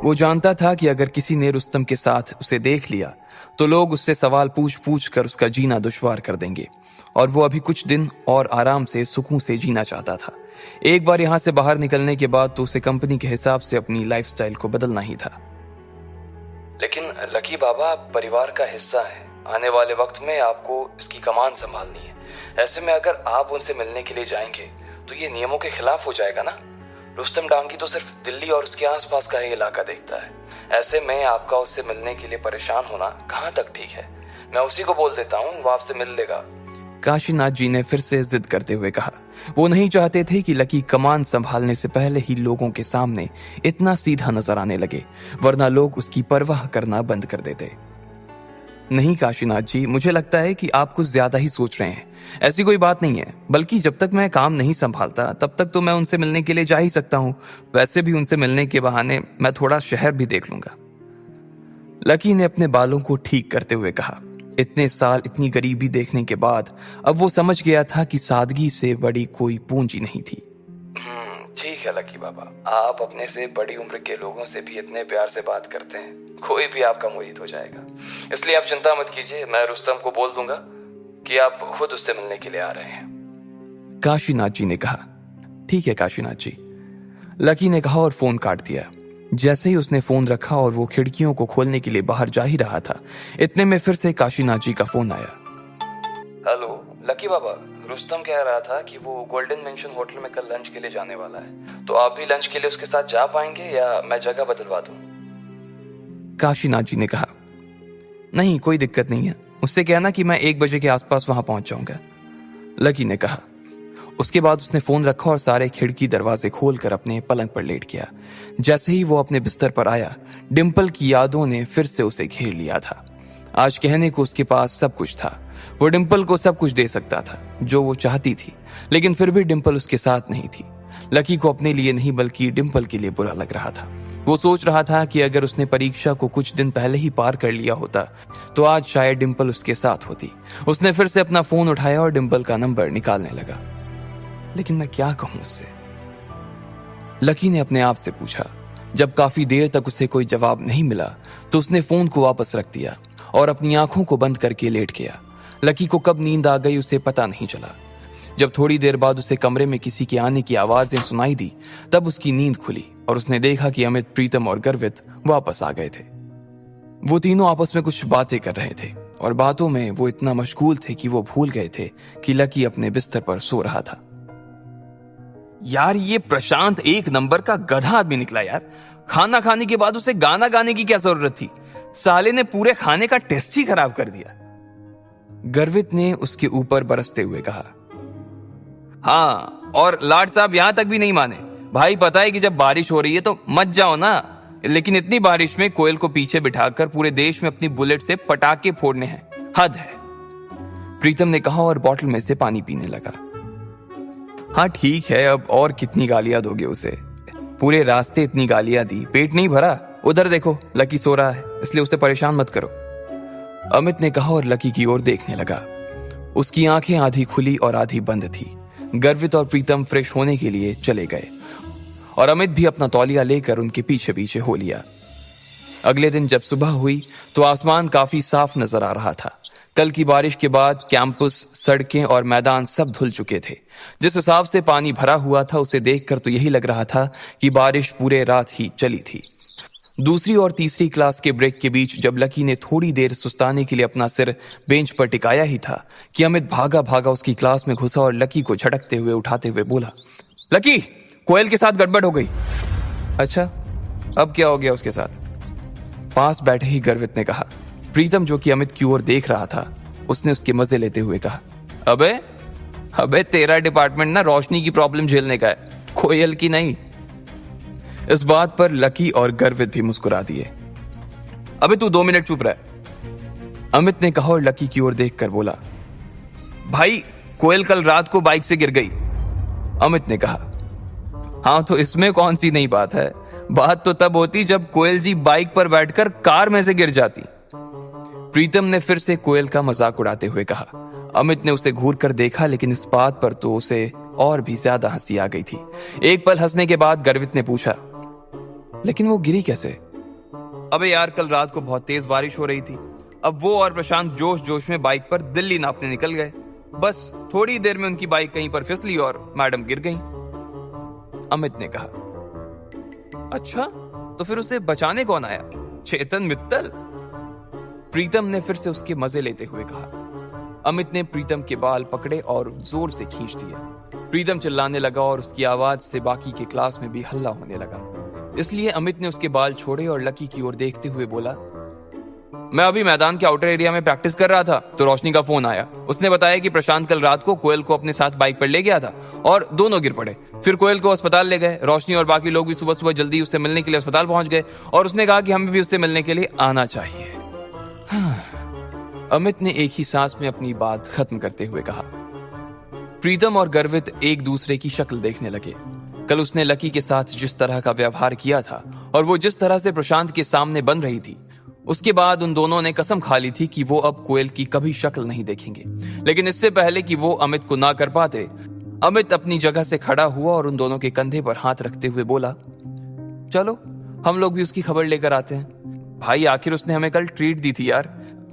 वो जानता था कि अगर किसी ने रुस्तम के साथ उसे देख लिया तो लोग उससे सवाल पूछ पूछ कर उसका जीना दुश्वार कर देंगे, और वो अभी कुछ दिन और आराम से सुकून से जीना चाहता था। एक बार यहां से बाहर निकलने के बाद तो उसे कंपनी के हिसाब से अपनी लाइफस्टाइल को बदलना ही था। लेकिन लकी बाबा, आप परिवार का हिस्सा है। आने वाले वक्त में आपको इसकी कमान संभालनी है। ऐसे में अगर आप उनसे मिलने के लिए जाएंगे तो ये नियमों के खिलाफ हो जाएगा ना। रुस्तम डांगी तो सिर्फ दिल्ली और उसके आसपास का ही इलाका देखता है। ऐसे में आपका उससे मिलने के लिए परेशान होना कहाँ तक ठीक है। मैं उसी को बोल देता हूँ, वो आपसे मिल लेगा, काशीनाथ जी ने फिर से जिद करते हुए कहा। वो नहीं चाहते थे कि लकी कमान संभालने से पहले ही लोगों के सामने इतना सीधा नजर आने लगे, वरना लोग उसकी परवाह करना बंद कर देते। नहीं काशीनाथ जी, मुझे लगता है कि आप कुछ ज्यादा ही सोच रहे हैं। ऐसी कोई बात नहीं है, बल्कि जब तक मैं काम नहीं संभालता तब तक तो मैं उनसे मिलने के लिए जा ही सकता हूँ। वैसे भी उनसे मिलने के बहाने मैं थोड़ा शहर भी देख लूंगा, लकी ने अपने बालों को ठीक करते हुए कहा। इतने साल इतनी गरीबी देखने के बाद अब वो समझ गया था कि सादगी से बड़ी कोई पूंजी नहीं थी। ठीक है लकी बाबा, आप अपने से बड़ी उम्र के लोगों से भी इतने प्यार से बात करते हैं, कोई भी आपका मुरीद हो जाएगा। इसलिए आप चिंता मत कीजिए, मैं रुस्तम को बोल दूंगा कि आप खुद उससे मिलने के लिए आ रहे हैं, काशीनाथ जी ने कहा। ठीक है काशीनाथ जी, लकी ने कहा और फोन काट दिया। जैसे ही उसने फोन रखा और वो खिड़कियों को खोलने के लिए बाहर जा ही रहा था, इतने में फिर से काशीनाथ जी का फोन आया। हेलो लकी बाबा, रुस्तम कह रहा था कि वो गोल्डन मेंशन होटल में कल लंच के लिए जाने वाला है, तो आप भी लंच के लिए उसके साथ जा पाएंगे या मैं जगह बदलवा दूं? काशीनाथ जी ने कहा। नहीं, कोई दिक्कत नहीं है, उससे कहना कि मैं 1 बजे के आसपास वहां पहुंच जाऊंगा, लकी ने कहा। उसके बाद उसने फोन रखा और सारे खिड़की दरवाजे खोलकर अपने पलंग पर लेट गया। जैसे ही वो अपने बिस्तर पर आया, डिंपल की यादों ने फिर से उसे घेर लिया था। आज कहने को उसके पास सब कुछ था। वो डिंपल को सब कुछ दे सकता था जो वो चाहती थी, लेकिन फिर भी डिंपल उसके साथ नहीं थी। लकी को अपने लिए नहीं बल्कि डिंपल के लिए बुरा लग रहा था। वो सोच रहा था कि अगर उसने परीक्षा को कुछ दिन पहले ही पार कर लिया होता तो आज शायद डिंपल उसके साथ होती। उसने फिर से अपना फोन उठाया और डिंपल का नंबर निकालने लगा। लेकिन मैं क्या कहूं उससे, लकी ने अपने आप से पूछा। जब काफी देर तक उसे कोई जवाब नहीं मिला तो उसने फोन को वापस रख दिया और अपनी आंखों को बंद करके लेट गया। लकी को कब नींद आ गई उसे पता नहीं चला। जब थोड़ी देर बाद उसे कमरे में किसी के आने की आवाजें सुनाई दी, तब उसकी नींद खुली और उसने देखा कि अमित, प्रीतम और गर्वित वापस आ गए थे। वो तीनों आपस में कुछ बातें कर रहे थे और बातों में वो इतना मशगूल थे कि वो भूल गए थे कि लकी अपने बिस्तर पर सो रहा था। यार, ये प्रशांत 1 नंबर का गधा आदमी निकला यार। खाना खाने के बाद उसे गाना गाने की क्या जरूरत थी? साले ने पूरे खाने का टेस्ट ही खराब कर दिया, गर्वित ने उसके ऊपर बरसते हुए कहा। हाँ, और लाड साहब यहां तक भी नहीं माने। भाई, पता है कि जब बारिश हो रही है तो मत जाओ ना, लेकिन इतनी बारिश में कोयल को पीछे बिठाकर पूरे देश में अपनी बुलेट से पटाखे फोड़ने हैं, हद है, प्रीतम ने कहा और बोतल में से पानी पीने लगा। हाँ ठीक है, अब और कितनी गालियां दोगे उसे? पूरे रास्ते इतनी गालियां दी, पेट नहीं भरा? उधर देखो, लकी सो रहा है, इसलिए उसे परेशान मत करो, अमित ने कहा और लकी की ओर देखने लगा। उसकी आंखें आधी खुली और आधी बंद थी। गर्वित और प्रीतम फ्रेश होने के लिए चले गए और अमित भी अपना तौलिया लेकर उनके पीछे पीछे हो लिया। अगले दिन जब सुबह हुई तो आसमान काफी साफ नजर आ रहा था। कल की बारिश के बाद कैंपस, सड़कें और मैदान सब धुल चुके थे। जिस हिसाब से पानी भरा हुआ था उसे देखकर तो यही लग रहा था कि बारिश पूरे रात ही चली थी। दूसरी और तीसरी क्लास के ब्रेक के बीच जब लकी ने थोड़ी देर सुस्ताने के लिए अपना सिर बेंच पर टिकाया ही था कि अमित भागा भागा उसकी क्लास में घुसा और लकी को झटकते हुए उठाते हुए बोला, लकी, कोयल के साथ गड़बड़ हो गई। अच्छा, अब क्या हो गया उसके साथ? पास बैठे ही गर्वित ने कहा। प्रीतम जो कि अमित की ओर देख रहा था, उसने उसके मजे लेते हुए कहा, अबे अबे तेरा डिपार्टमेंट ना रोशनी की प्रॉब्लम झेलने का है, कोयल की नहीं। इस बात पर लकी और गर्वित भी मुस्कुरा दिए। अबे तू 2 मिनट चुप रह, अमित ने कहा और लकी की ओर देखकर बोला, भाई कोयल कल रात को बाइक से गिर गई। अमित ने कहा, हाँ तो इसमें कौन सी नई बात है, बात तो तब होती जब कोयल जी बाइक पर बैठकर कार में से गिर जाती। प्रीतम ने फिर से कोयल का मजाक उड़ाते हुए कहा। अमित ने उसे घूर कर देखा, लेकिन इस बात पर तो उसे और भी ज्यादा हंसी आ गई थी। एक पल हंसने के बाद गर्वित ने पूछा, लेकिन वो गिरी कैसे? अबे यार कल रात को बहुत तेज बारिश हो रही थी। अब वो और प्रशांत जोश जोश में बाइक पर दिल्ली नापने निकल गए। बस थोड़ी देर में उनकी बाइक कहीं पर फिसली और मैडम गिर गई। अमित ने कहा, अच्छा तो फिर उसे बचाने कौन आया? चेतन मित्तल? प्रीतम ने फिर से उसके मजे लेते हुए कहा। अमित ने प्रीतम के बाल पकड़े और जोर से खींच दिए। प्रीतम चिल्लाने लगा और उसकी आवाज से बाकी के क्लास में भी हल्ला होने लगा। इसलिए अमित ने उसके बाल छोड़े और लकी की ओर देखते हुए बोला, मैं अभी मैदान के आउटर एरिया में प्रैक्टिस कर रहा था तो रोशनी का फोन आया। उसने बताया कि प्रशांत कल रात को कोयल को अपने साथ बाइक पर ले गया था और दोनों गिर पड़े। फिर कोयल को अस्पताल ले गए। रोशनी और बाकी लोग भी सुबह सुबह जल्दी उससे मिलने के लिए अस्पताल पहुंच गए और उसने कहा कि हमें भी उससे मिलने के लिए आना चाहिए। अमित ने एक ही सांस में अपनी बात खत्म करते हुए कहा। प्रीतम और गर्वित एक दूसरे की शक्ल देखने लगे। कल उसने लकी के साथ जिस तरह का व्यवहार किया था और वो जिस तरह से प्रशांत के सामने बन रही थी, उसके बाद उन दोनों ने कसम खा ली थी कि वो अब कोयल की कभी शक्ल नहीं देखेंगे। लेकिन इससे पहले कि वो अमित को ना कर पाते, अमित अपनी जगह से खड़ा हुआ और उन दोनों के कंधे पर हाथ रखते हुए बोला, चलो हम लोग भी उसकी खबर लेकर आते हैं। भाई आखिर उसने हमें कल ट्रीट दी थी यार,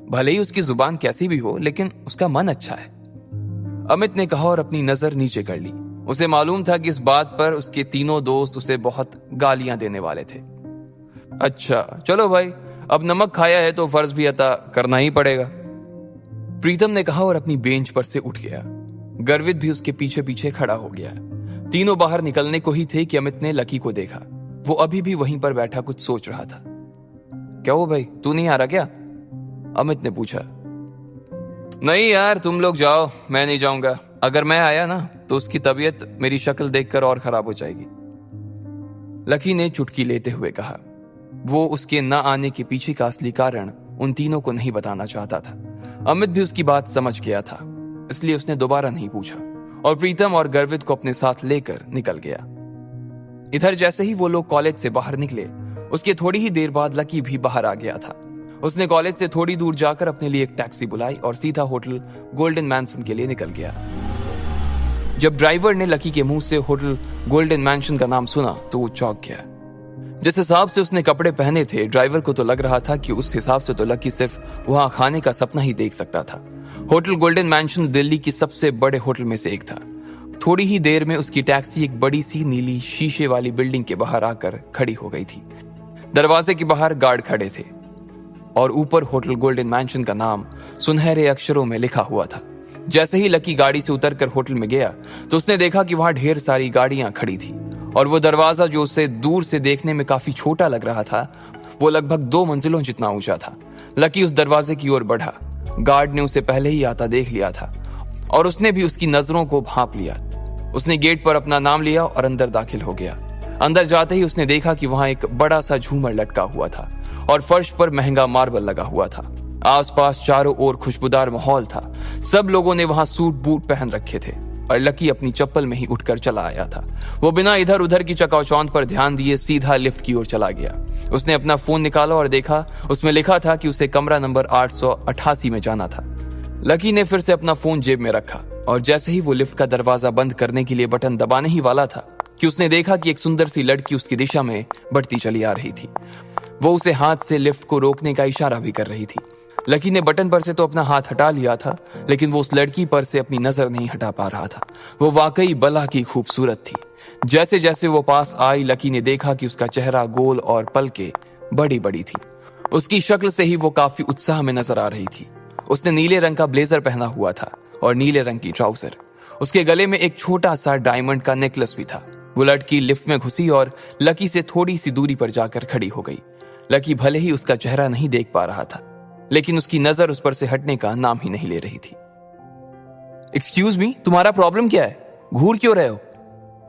भले ही उसकी जुबान कैसी भी हो लेकिन उसका मन अच्छा है। अमित ने कहा और अपनी नजर नीचे कर ली। उसे मालूम था कि इस बात पर उसके तीनों दोस्त उसे बहुत गालियां देने वाले थे। अच्छा चलो भाई, अब नमक खाया है तो फर्ज भी अता करना ही पड़ेगा, प्रीतम ने कहा और अपनी बेंच पर से उठ गया। गर्वित भी उसके पीछे पीछे खड़ा हो गया। तीनों बाहर निकलने को ही थे कि अमित ने लकी को देखा। वो अभी भी वहीं पर बैठा कुछ सोच रहा था। क्या हो भाई, तू नहीं आ रहा क्या? अमित ने पूछा। नहीं यार तुम लोग जाओ, मैं नहीं जाऊंगा। अगर मैं आया ना तो उसकी तबीयत मेरी शक्ल देखकर और खराब हो जाएगी, लकी ने चुटकी लेते हुए कहा। वो उसके न आने के पीछे का असली कारण उन तीनों को नहीं बताना चाहता था। अमित भी उसकी बात समझ गया था, इसलिए उसने दोबारा नहीं पूछा और प्रीतम और गर्वित को अपने साथ लेकर निकल गया। इधर जैसे ही वो लोग कॉलेज से बाहर निकले, उसके थोड़ी ही देर बाद लकी भी बाहर आ गया था। उसने कॉलेज से थोड़ी दूर जाकर अपने लिए एक टैक्सी बुलाई और सीधा होटल गोल्डन मैंशन के लिए निकल गया। जब ड्राइवर ने लकी के मुंह से होटल गोल्डन मैंशन का नाम सुना तो वो चौंक गया। जिस हिसाब से उसने कपड़े पहने थे, ड्राइवर को तो लग रहा था कि उस हिसाब से तो लकी सिर्फ वहां खाने का सपना ही देख सकता था। होटल गोल्डन मैंशन दिल्ली की सबसे बड़े होटल में से एक था। थोड़ी ही देर में उसकी टैक्सी एक बड़ी सी नीली शीशे वाली बिल्डिंग के बाहर आकर खड़ी हो गई थी। दरवाजे के बाहर गार्ड खड़े थे और ऊपर होटल गोल्डन मैंशन का नाम सुनहरे अक्षरों में लिखा हुआ था। जैसे ही लकी गाड़ी से उतरकर होटल में गया तो उसने देखा कि वहां ढेर सारी गाड़ियां खड़ी थी और वो दरवाजा जो उसे दूर से देखने में काफी छोटा लग रहा था, वो लगभग 2 मंजिलों जितना ऊंचा था। लकी उस दरवाजे की ओर बढ़ा। गार्ड ने उसे पहले ही आता देख लिया था और उसने भी उसकी नजरों को भांप लिया। उसने गेट पर अपना नाम लिया और अंदर दाखिल हो गया। अंदर जाते ही उसने देखा कि वहां एक बड़ा सा झूमर लटका हुआ था और फर्श पर महंगा मार्बल लगा हुआ था। आसपास चारों ओर खुशबूदार माहौल था। सब लोगों ने वहां सूट बूट पहन रखे थे और लकी अपनी चप्पल में ही उठकर चला आया था। वो बिना इधर उधर की चकाचौंध पर ध्यान दिए सीधा लिफ्ट की ओर चला गया। उसने अपना फोन निकाला और देखा उसमें लिखा था कि उसे कमरा नंबर 888 में जाना था। लकी ने फिर से अपना फोन जेब में रखा और जैसे ही वो लिफ्ट का दरवाजा बंद करने के लिए बटन दबाने ही वाला था कि उसने देखा कि एक सुंदर सी लड़की उसकी दिशा में बढ़ती चली आ रही थी। वो उसे हाथ से लिफ्ट को रोकने का इशारा भी कर रही थी। लकी ने बटन पर से तो अपना हाथ हटा लिया था, लेकिन वो उस लड़की पर से अपनी नजर नहीं हटा पा रहा था। वो वाकई बला की खूबसूरत थी। जैसे जैसे वो पास आई, लकी ने देखा कि उसका चेहरा गोल और पलके बड़ी बड़ी थी। उसकी शक्ल से ही वो काफी उत्साह में नजर आ रही थी। उसने नीले रंग का ब्लेजर पहना हुआ था और नीले रंग की ट्राउजर। उसके गले में एक छोटा सा डायमंड का नेकलेस भी था। वो लड़की लिफ्ट में घुसी और लकी से थोड़ी सी दूरी पर जाकर खड़ी हो गई। लकी भले ही उसका चेहरा नहीं देख पा रहा था, लेकिन उसकी नजर उस पर से हटने का नाम ही नहीं ले रही थी। एक्सक्यूज मी, तुम्हारा प्रॉब्लम क्या है? घूर क्यों रहे हो?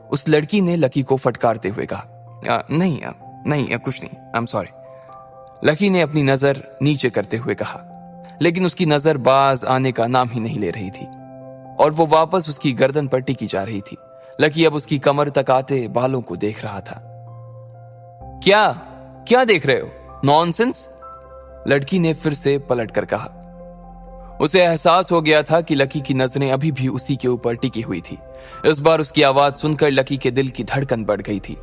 उस लड़की ने लकी को फटकारते हुए कहा। नहीं कुछ नहीं, आई एम सॉरी। लकी ने अपनी नजर नीचे करते हुए कहा, लेकिन उसकी नजर बाज आने का नाम ही नहीं ले रही थी और वो वापस उसकी गर्दन पर टिकी जा रही थी। लकी अब उसकी कमर तक आते बालों को देख रहा था। क्या देख रहे हो? नॉनसेंस, लड़की ने फिर से पलट कर कहा। उसे एहसास हो गया था कि लकी की नजरें अभी भी उसी के ऊपर टिकी हुई थी। इस बार उसकी आवाज सुनकर लकी के दिल की धड़कन बढ़ गई थी।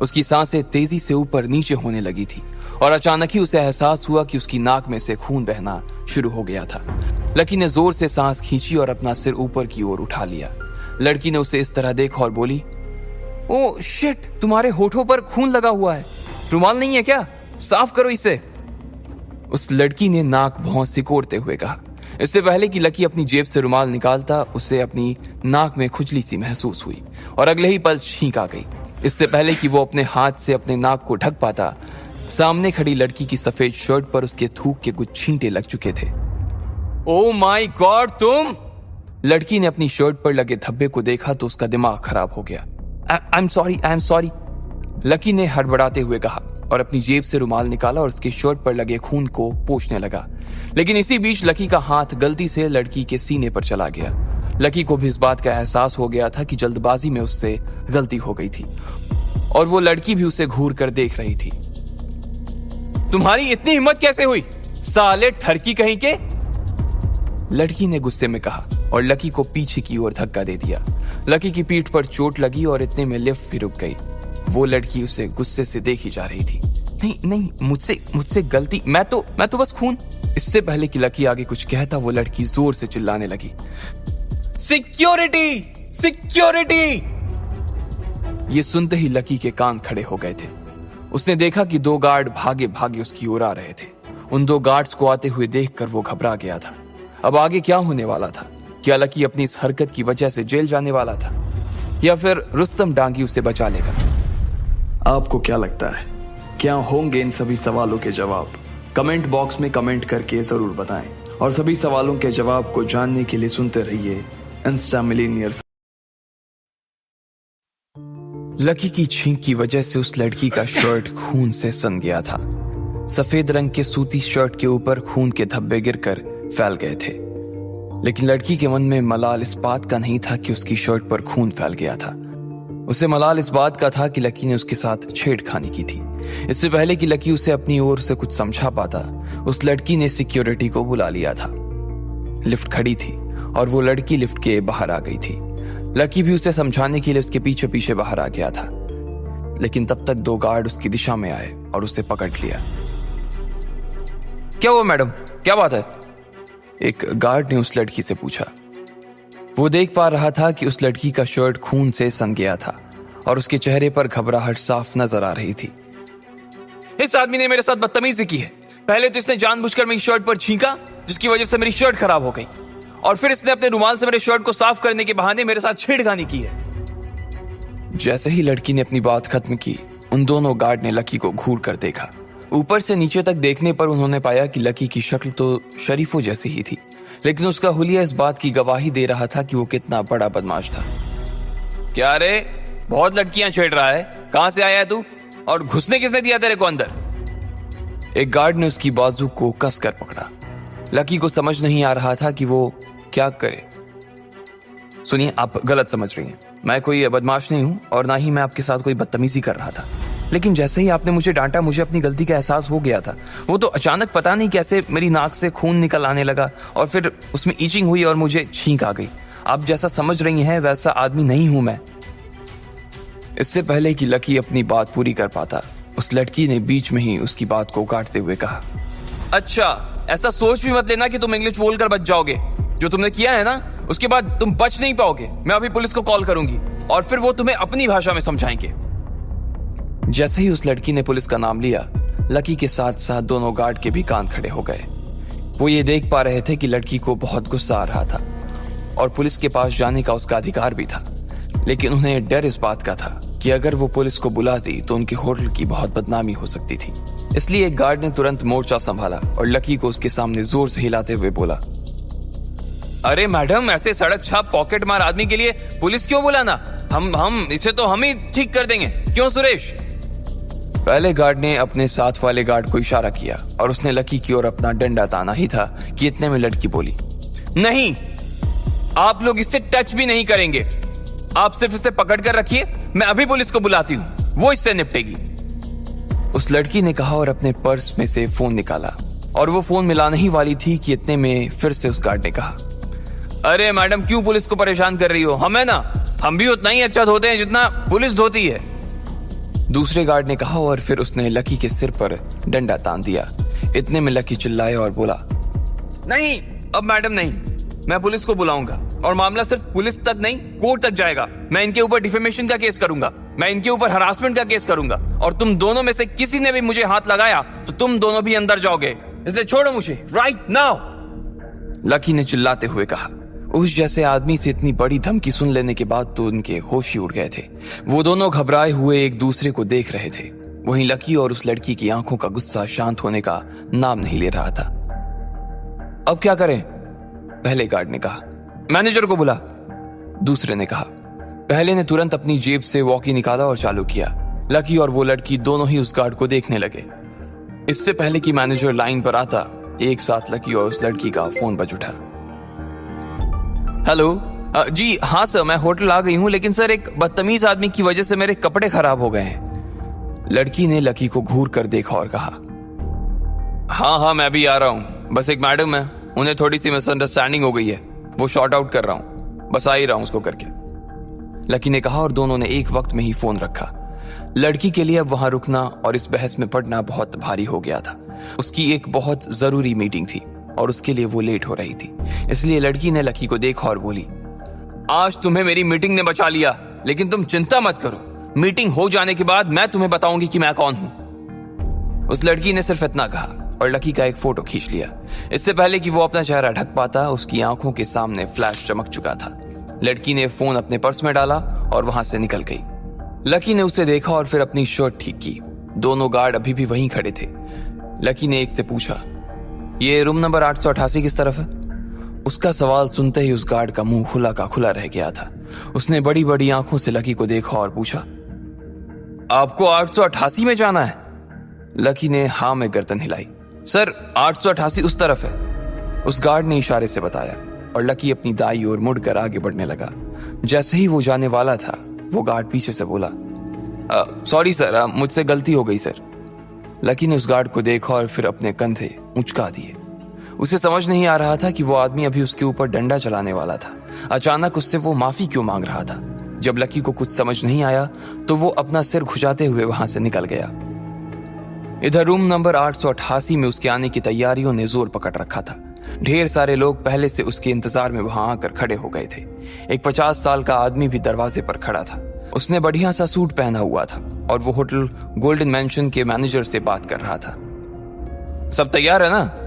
उसकी सांसें तेजी से ऊपर नीचे होने लगी थी और अचानक ही उसे एहसास हुआ कि उसकी नाक में से खून बहना शुरू हो गया था। लकी ने जोर से सांस खींची और अपना सिर ऊपर की ओर उठा लिया। लड़की ने उसे इस तरह देखा और बोली, ओह शिट, तुम्हारे होठों पर खून लगा हुआ है। रुमाल नहीं है क्या? साफ करो इसे। उस लड़की ने नाक भौं सिकोड़ते हुए कहा। इससे पहले कि लकी अपनी जेब से रुमाल निकालता, उसे अपनी नाक में खुजली सी महसूस हुई और अगले ही पल छींक आ गई। इससे पहले कि वो अपने हाथ से अपने नाक को ढक पाता, सामने खड़ी लड़की की सफेद शर्ट पर उसके थूक के कुछ छींटे लग चुके थे। ओह माय गॉड, तुम! लड़की ने अपनी शर्ट पर लगे धब्बे को देखा तो उसका दिमाग खराब हो गया। आई एम सॉरी, लकी ने हड़बड़ाते हुए कहा और अपनी जेब से रुमाल निकाला और उसके शर्ट पर लगे खून को पोंछने लगा। लेकिन इसी बीच लकी का हाथ गलती से लड़की के सीने पर चला गया। लकी को भी इस बात का एहसास हो गया था कि जल्दबाजी में उससे गलती हो गई थी और वो लड़की भी उसे घूर कर देख रही थी। तुम्हारी इतनी हिम्मत कैसे हुई, साले ठरकी कहीं के? लड़की ने गुस्से में कहा और लकी को पीछे की ओर धक्का दे दिया। लकी की पीठ पर चोट लगी और इतने में लिफ्ट भी रुक गई। वो लड़की उसे गुस्से से देखी जा रही थी। नहीं, मुझसे गलती, मैं तो बस खून। इससे पहले कि लकी आगे कुछ कहता, वो लड़की जोर से चिल्लाने लगी, सिक्योरिटी, सिक्योरिटी! ये सुनते ही लकी के कान खड़े हो गए थे। उसने देखा कि 2 गार्ड भागे भागे उसकी ओर आ रहे थे। उन 2 गार्ड्स को आते हुए देखकर वो घबरा गया था। अब आगे क्या होने वाला था? क्या लकी अपनी इस हरकत की वजह से जेल जाने वाला था या फिर रुस्तम डांगी उसे बचा लेगा? आपको क्या लगता है, क्या होंगे इन सभी सवालों के जवाब? कमेंट बॉक्स में कमेंट करके जरूर बताएं और सभी सवालों के जवाब को जानने के लिए सुनते रहिए इंस्टा मिलीनियर्स। लकी की छींक की वजह से उस लड़की का शर्ट खून से सन गया था। सफेद रंग के सूती शर्ट के ऊपर खून के धब्बे गिरकर फैल गए थे, लेकिन लड़की के मन में मलाल इस बात का नहीं था कि उसकी शर्ट पर खून फैल गया था। उसे मलाल इस बात का था कि लकी ने उसके साथ छेड़खानी की थी। इससे पहले कि लकी उसे अपनी ओर से कुछ समझा पाता, उस लड़की ने सिक्योरिटी को बुला लिया था। लिफ्ट खड़ी थी और वो लड़की लिफ्ट के बाहर आ गई थी। लकी भी उसे समझाने के लिए उसके पीछे पीछे बाहर आ गया था, लेकिन तब तक 2 गार्ड उसकी दिशा में आए और उसे पकड़ लिया। क्या हुआ मैडम, क्या बात है? एक गार्ड ने उस लड़की से पूछा। वो देख पा रहा था कि उस लड़की का शर्ट खून से सन गया था और उसके चेहरे पर घबराहट साफ नजर आ रही थी। इस आदमी ने मेरे साथ बदतमीजी की है। पहले तो इसने जानबूझकर मेरी शर्ट पर छींका, जिसकी वजह से मेरी शर्ट खराब हो गई, और फिर इसने अपने रुमाल से मेरे शर्ट को साफ करने के बहाने मेरे साथ छेड़खानी की है। जैसे ही लड़की ने अपनी बात खत्म की, उन दोनों गार्ड ने लकी को घूर कर देखा। ऊपर से नीचे तक देखने पर उन्होंने पाया कि लकी की शक्ल तो शरीफों जैसी ही थी, लेकिन उसका हुलिया इस बात की गवाही दे रहा था कि वो कितना बड़ा बदमाश था। क्या रे, बहुत लड़कियां छेड़ रहा है, कहां से आया है तू, और घुसने किसने दिया तेरे को अंदर? एक गार्ड ने उसकी बाजू को कसकर पकड़ा। लकी को समझ नहीं आ रहा था कि वो क्या करे। सुनिए, आप गलत समझ रही हैं। मैं कोई बदमाश नहीं हूं और ना ही मैं आपके साथ कोई बदतमीजी कर रहा था, लेकिन जैसे ही आपने मुझे डांटा, मुझे अपनी गलती का एहसास हो गया था। वो तो अचानक पता नहीं कैसे मेरी नाक से खून निकल आने लगा और फिर उसमें ईचिंग हुई और मुझे छींक आ गई। आप जैसा समझ रही हैं वैसा आदमी नहीं हूं मैं। इससे पहले कि लकी अपनी बात पूरी कर पाता, उस लड़की ने बीच में ही उसकी बात को काटते हुए कहा, अच्छा, ऐसा सोच भी मत लेना कि तुम इंग्लिश बोलकर बच जाओगे। जो तुमने किया है ना, उसके बाद तुम बच नहीं पाओगे। मैं अभी पुलिस को कॉल करूंगी और फिर वो तुम्हें अपनी भाषा में समझाएंगे। जैसे ही उस लड़की ने पुलिस का नाम लिया, लकी के साथ साथ दोनों गार्ड के भी कान खड़े हो गए। वो ये देख पा रहे थे कि लड़की को बहुत गुस्सा आ रहा था और पुलिस के पास जाने का उसका अधिकार भी था, लेकिन उन्हें डर इस बात का था कि अगर वो पुलिस को बुलाती तो उनके होटल की बहुत बदनामी हो सकती थी। इसलिए एक गार्ड ने तुरंत मोर्चा संभाला और लकी को उसके सामने जोर से हिलाते हुए बोला, अरे मैडम, ऐसे सड़क छाप पॉकेट मार आदमी के लिए पुलिस क्यों बुलाना? हम इसे तो हम ही ठीक कर देंगे, क्यों सुरेश? पहले गार्ड ने अपने साथ वाले गार्ड को इशारा किया और उसने लकी की ओर अपना डंडा ताना ही था कि इतने में लड़की बोली, नहीं, आप लोग इससे टच भी नहीं करेंगे। आप सिर्फ इसे पकड़ कर रखिए, मैं अभी पुलिस को बुलाती हूँ, वो इससे निपटेगी। उस लड़की ने कहा और अपने पर्स में से फोन निकाला और वो फोन मिलाने ही वाली थी कि इतने में फिर से उस गार्ड ने कहा, अरे मैडम, क्यों पुलिस को परेशान कर रही हो? हम है ना, हम भी उतना ही अच्छा धोते हैं जितना पुलिस धोती है। दूसरे गार्ड ने कहा और फिर उसने लकी के सिर पर डंडा तान दिया। इतने में लकी चिल्लाया और बोला, नहीं, अब मैडम नहीं, मैं पुलिस को बुलाऊंगा और मामला सिर्फ पुलिस तक नहीं, कोर्ट तक जाएगा। मैं इनके ऊपर डिफेमेशन का केस करूंगा, मैं इनके ऊपर हरासमेंट का केस करूंगा और तुम दोनों में से किसी ने भी मुझे हाथ लगाया तो तुम दोनों भी अंदर जाओगे, इसलिए छोड़ो मुझे राइट नाउ। लकी ने चिल्लाते हुए कहा। उस जैसे आदमी से इतनी बड़ी धमकी सुन लेने के बाद तो उनके होश ही उड़ गए थे। वो दोनों घबराए हुए एक दूसरे को देख रहे थे। वहीं लकी और उस लड़की की आंखों का गुस्सा शांत होने का नाम नहीं ले रहा था। अब क्या करें? पहले गार्ड ने कहा। मैनेजर को बुला, दूसरे ने कहा। पहले ने तुरंत अपनी जेब से वॉकी निकाला और चालू किया। लकी और वो लड़की दोनों ही उस गार्ड को देखने लगे। इससे पहले कि मैनेजर लाइन पर आता, एक साथ लकी और उस लड़की का फोन बज उठा। हेलो, जी हाँ सर, मैं होटल आ गई हूँ, लेकिन सर एक बदतमीज आदमी की वजह से मेरे कपड़े खराब हो गए हैं। लड़की ने लकी को घूर कर देखा और कहा, हाँ मैं भी आ रहा हूँ, बस एक मैडम है, उन्हें थोड़ी सी मिसअंडरस्टैंडिंग हो गई है, वो शॉर्ट आउट कर रहा हूँ, बस आ ही रहा हूँ उसको करके। लकी ने कहा और दोनों ने एक वक्त में ही फोन रखा। लड़की के लिए अब वहां रुकना और इस बहस में पड़ना बहुत भारी हो गया था। उसकी एक बहुत जरूरी मीटिंग थी और उसके लिए वो लेट हो रही थी। इसलिए लड़की ने लकी को देखा और बोली, आज तुम्हें मेरी मीटिंग ने बचा लिया, लेकिन तुम चिंता मत करो, मीटिंग हो जाने के बाद मैं तुम्हें बताऊंगी कि मैं कौन हूं। उस लड़की ने सिर्फ इतना कहा और लकी का एक फोटो खींच लिया। इससे पहले कि वो अपना चेहरा ढक पाता, उसकी आंखों के सामने फ्लैश चमक चुका था। लड़की ने फोन अपने पर्स में डाला और वहां से निकल गई। लकी ने उसे देखा और फिर अपनी शर्ट ठीक की। दोनों गार्ड अभी भी वहीं खड़े थे। लकी ने एक से पूछा, ये रूम नंबर 888 किस तरफ है? उसका सवाल सुनते ही उस गार्ड का मुंह खुला का खुला रह गया था। उसने बड़ी बड़ी आंखों से लकी को देखा और पूछा, आपको 888 में जाना है? लकी ने हाँ में गर्दन हिलाई। सर 888 उस तरफ है, उस गार्ड ने इशारे से बताया और लकी अपनी दाई ओर मुड़कर आगे बढ़ने लगा। जैसे ही वो जाने वाला था, वो गार्ड पीछे से बोला, सॉरी सर, मुझसे गलती हो गई सर। लकी ने उस गार्ड को देखा और फिर अपने कंधे उचका दिए। उसे समझ नहीं आ रहा था कि वो आदमी अभी उसके ऊपर डंडा चलाने वाला था। अचानक उससे वो माफी क्यों मांग रहा था? जब लकी को कुछ समझ नहीं आया तो वो अपना सिर खुजाते हुए वहां से निकल गया। इधर रूम नंबर 888 में उसके आने की तैयारियों ने जोर पकड़ रखा था। ढेर सारे लोग पहले से उसके इंतजार में वहां आकर खड़े हो गए थे। एक 50 साल का आदमी भी दरवाजे पर खड़ा था। उसने बढ़िया सा सूट पहना हुआ था और वो होटल गोल्डन मैंशन के मैनेजर से बात कर रहा था। सब तैयार है ना?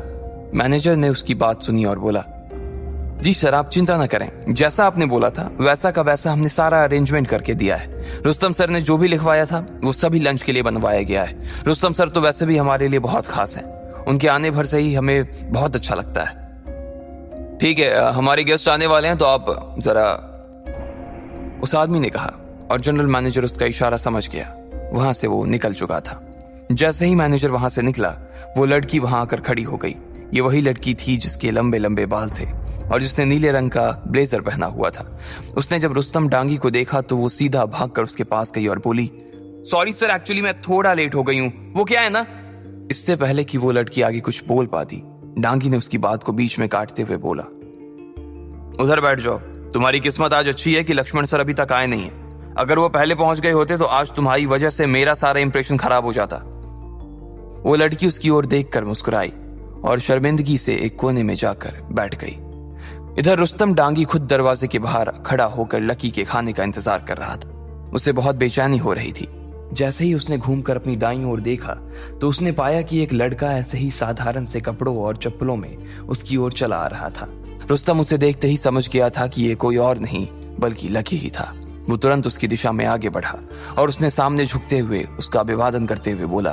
मैनेजर ने उसकी बात सुनी और बोला, जी सर, आप चिंता ना करें, जैसा आपने बोला था वैसा का वैसा हमने सारा अरेंजमेंट करके दिया है। रुस्तम सर ने जो भी लिखवाया था वो सभी लंच के लिए बनवाया गया है। रुस्तम सर तो वैसे भी हमारे लिए बहुत खास हैं, उनके आने भर से ही हमें बहुत अच्छा लगता है। ठीक है, हमारे गेस्ट आने वाले हैं तो आप जरा, उस आदमी ने कहा और जनरल मैनेजर उसका इशारा समझ गया। वहां से वो निकल चुका था। जैसे ही मैनेजर वहां से निकला, वो लड़की वहां आकर खड़ी हो गई। ये वही लड़की थी जिसके लंबे लंबे बाल थे और जिसने नीले रंग का ब्लेजर पहना हुआ था। उसने जब रुस्तम डांगी को देखा तो वो सीधा भागकर उसके पास गई और बोली, सॉरी सर, एक्चुअली मैं थोड़ा लेट हो गई हूं, वो क्या है ना। इससे पहले कि वो लड़की आगे कुछ बोल पाती, डांगी ने उसकी बात को बीच में काटते हुए बोला, उधर बैठ जाओ, तुम्हारी किस्मत आज अच्छी है कि लक्ष्मण सर अभी तक आए नहीं है। अगर वो पहले पहुंच गए होते तो आज तुम्हारी वजह से मेरा सारा इंप्रेशन खराब हो जाता। वो लड़की उसकी ओर देखकर मुस्कुराई और शर्मिंदगी से एक कोने में जाकर बैठ गई। इधर रुस्तम डांगी खुद दरवाजे के बाहर खड़ा होकर लकी के खाने का इंतजार कर रहा था। उसे बहुत बेचैनी हो रही थी। जैसे ही उसने घूमकर अपनी दाईं ओर देखा तो उसने पाया कि एक लड़का ऐसे ही साधारण से कपड़ों और चप्पलों में उसकी ओर चला आ रहा था। रुस्तम उसे देखते ही समझ गया था कि ये कोई और नहीं बल्कि लकी ही था। वो तुरंत उसकी दिशा में आगे बढ़ा और उसने सामने झुकते हुए उसका अभिवादन करते हुए बोला,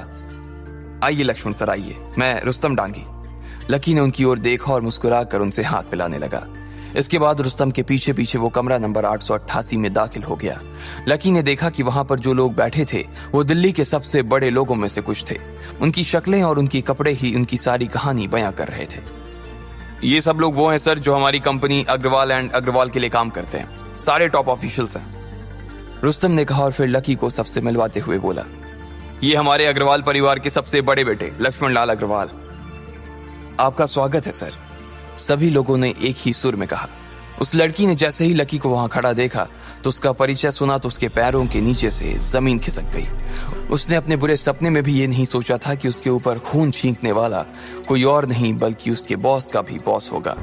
आइए लक्ष्मण सर आइए, मैं रुस्तम डांगी। लकी ने उनकी ओर देखा और मुस्कुराकर उनसे हाथ मिलाने लगा। इसके बाद रुस्तम के पीछे पीछे वो कमरा नंबर 888 में दाखिल हो गया। लकी ने देखा कि वहां पर जो लोग बैठे थे वो दिल्ली के सबसे बड़े लोगों में से कुछ थे। उनकी शक्लें और उनकी कपड़े ही उनकी सारी कहानी बयां कर रहे थे। ये सब लोग वो हैं सर जो हमारी कंपनी अग्रवाल एंड अग्रवाल के लिए काम करते हैं, सारे टॉप ऑफिशियल्स हैं, रुस्तम ने कहा और फिर लकी को सबसे मिलवाते हुए बोला, ये हमारे अग्रवाल परिवार के सबसे बड़े बेटे लक्ष्मण लाल अग्रवाल। आपका स्वागत है सर, सभी लोगों ने एक ही सुर में कहा। उस लड़की ने जैसे ही लकी को वहां खड़ा देखा तो उसका परिचय सुना तो उसके पैरों के नीचे से जमीन खिसक गई। उसने अपने बुरे सपने में भी ये नहीं सोचा था कि उसके ऊपर खून छींकने वाला कोई और नहीं बल्कि उसके बॉस का भी बॉस होगा।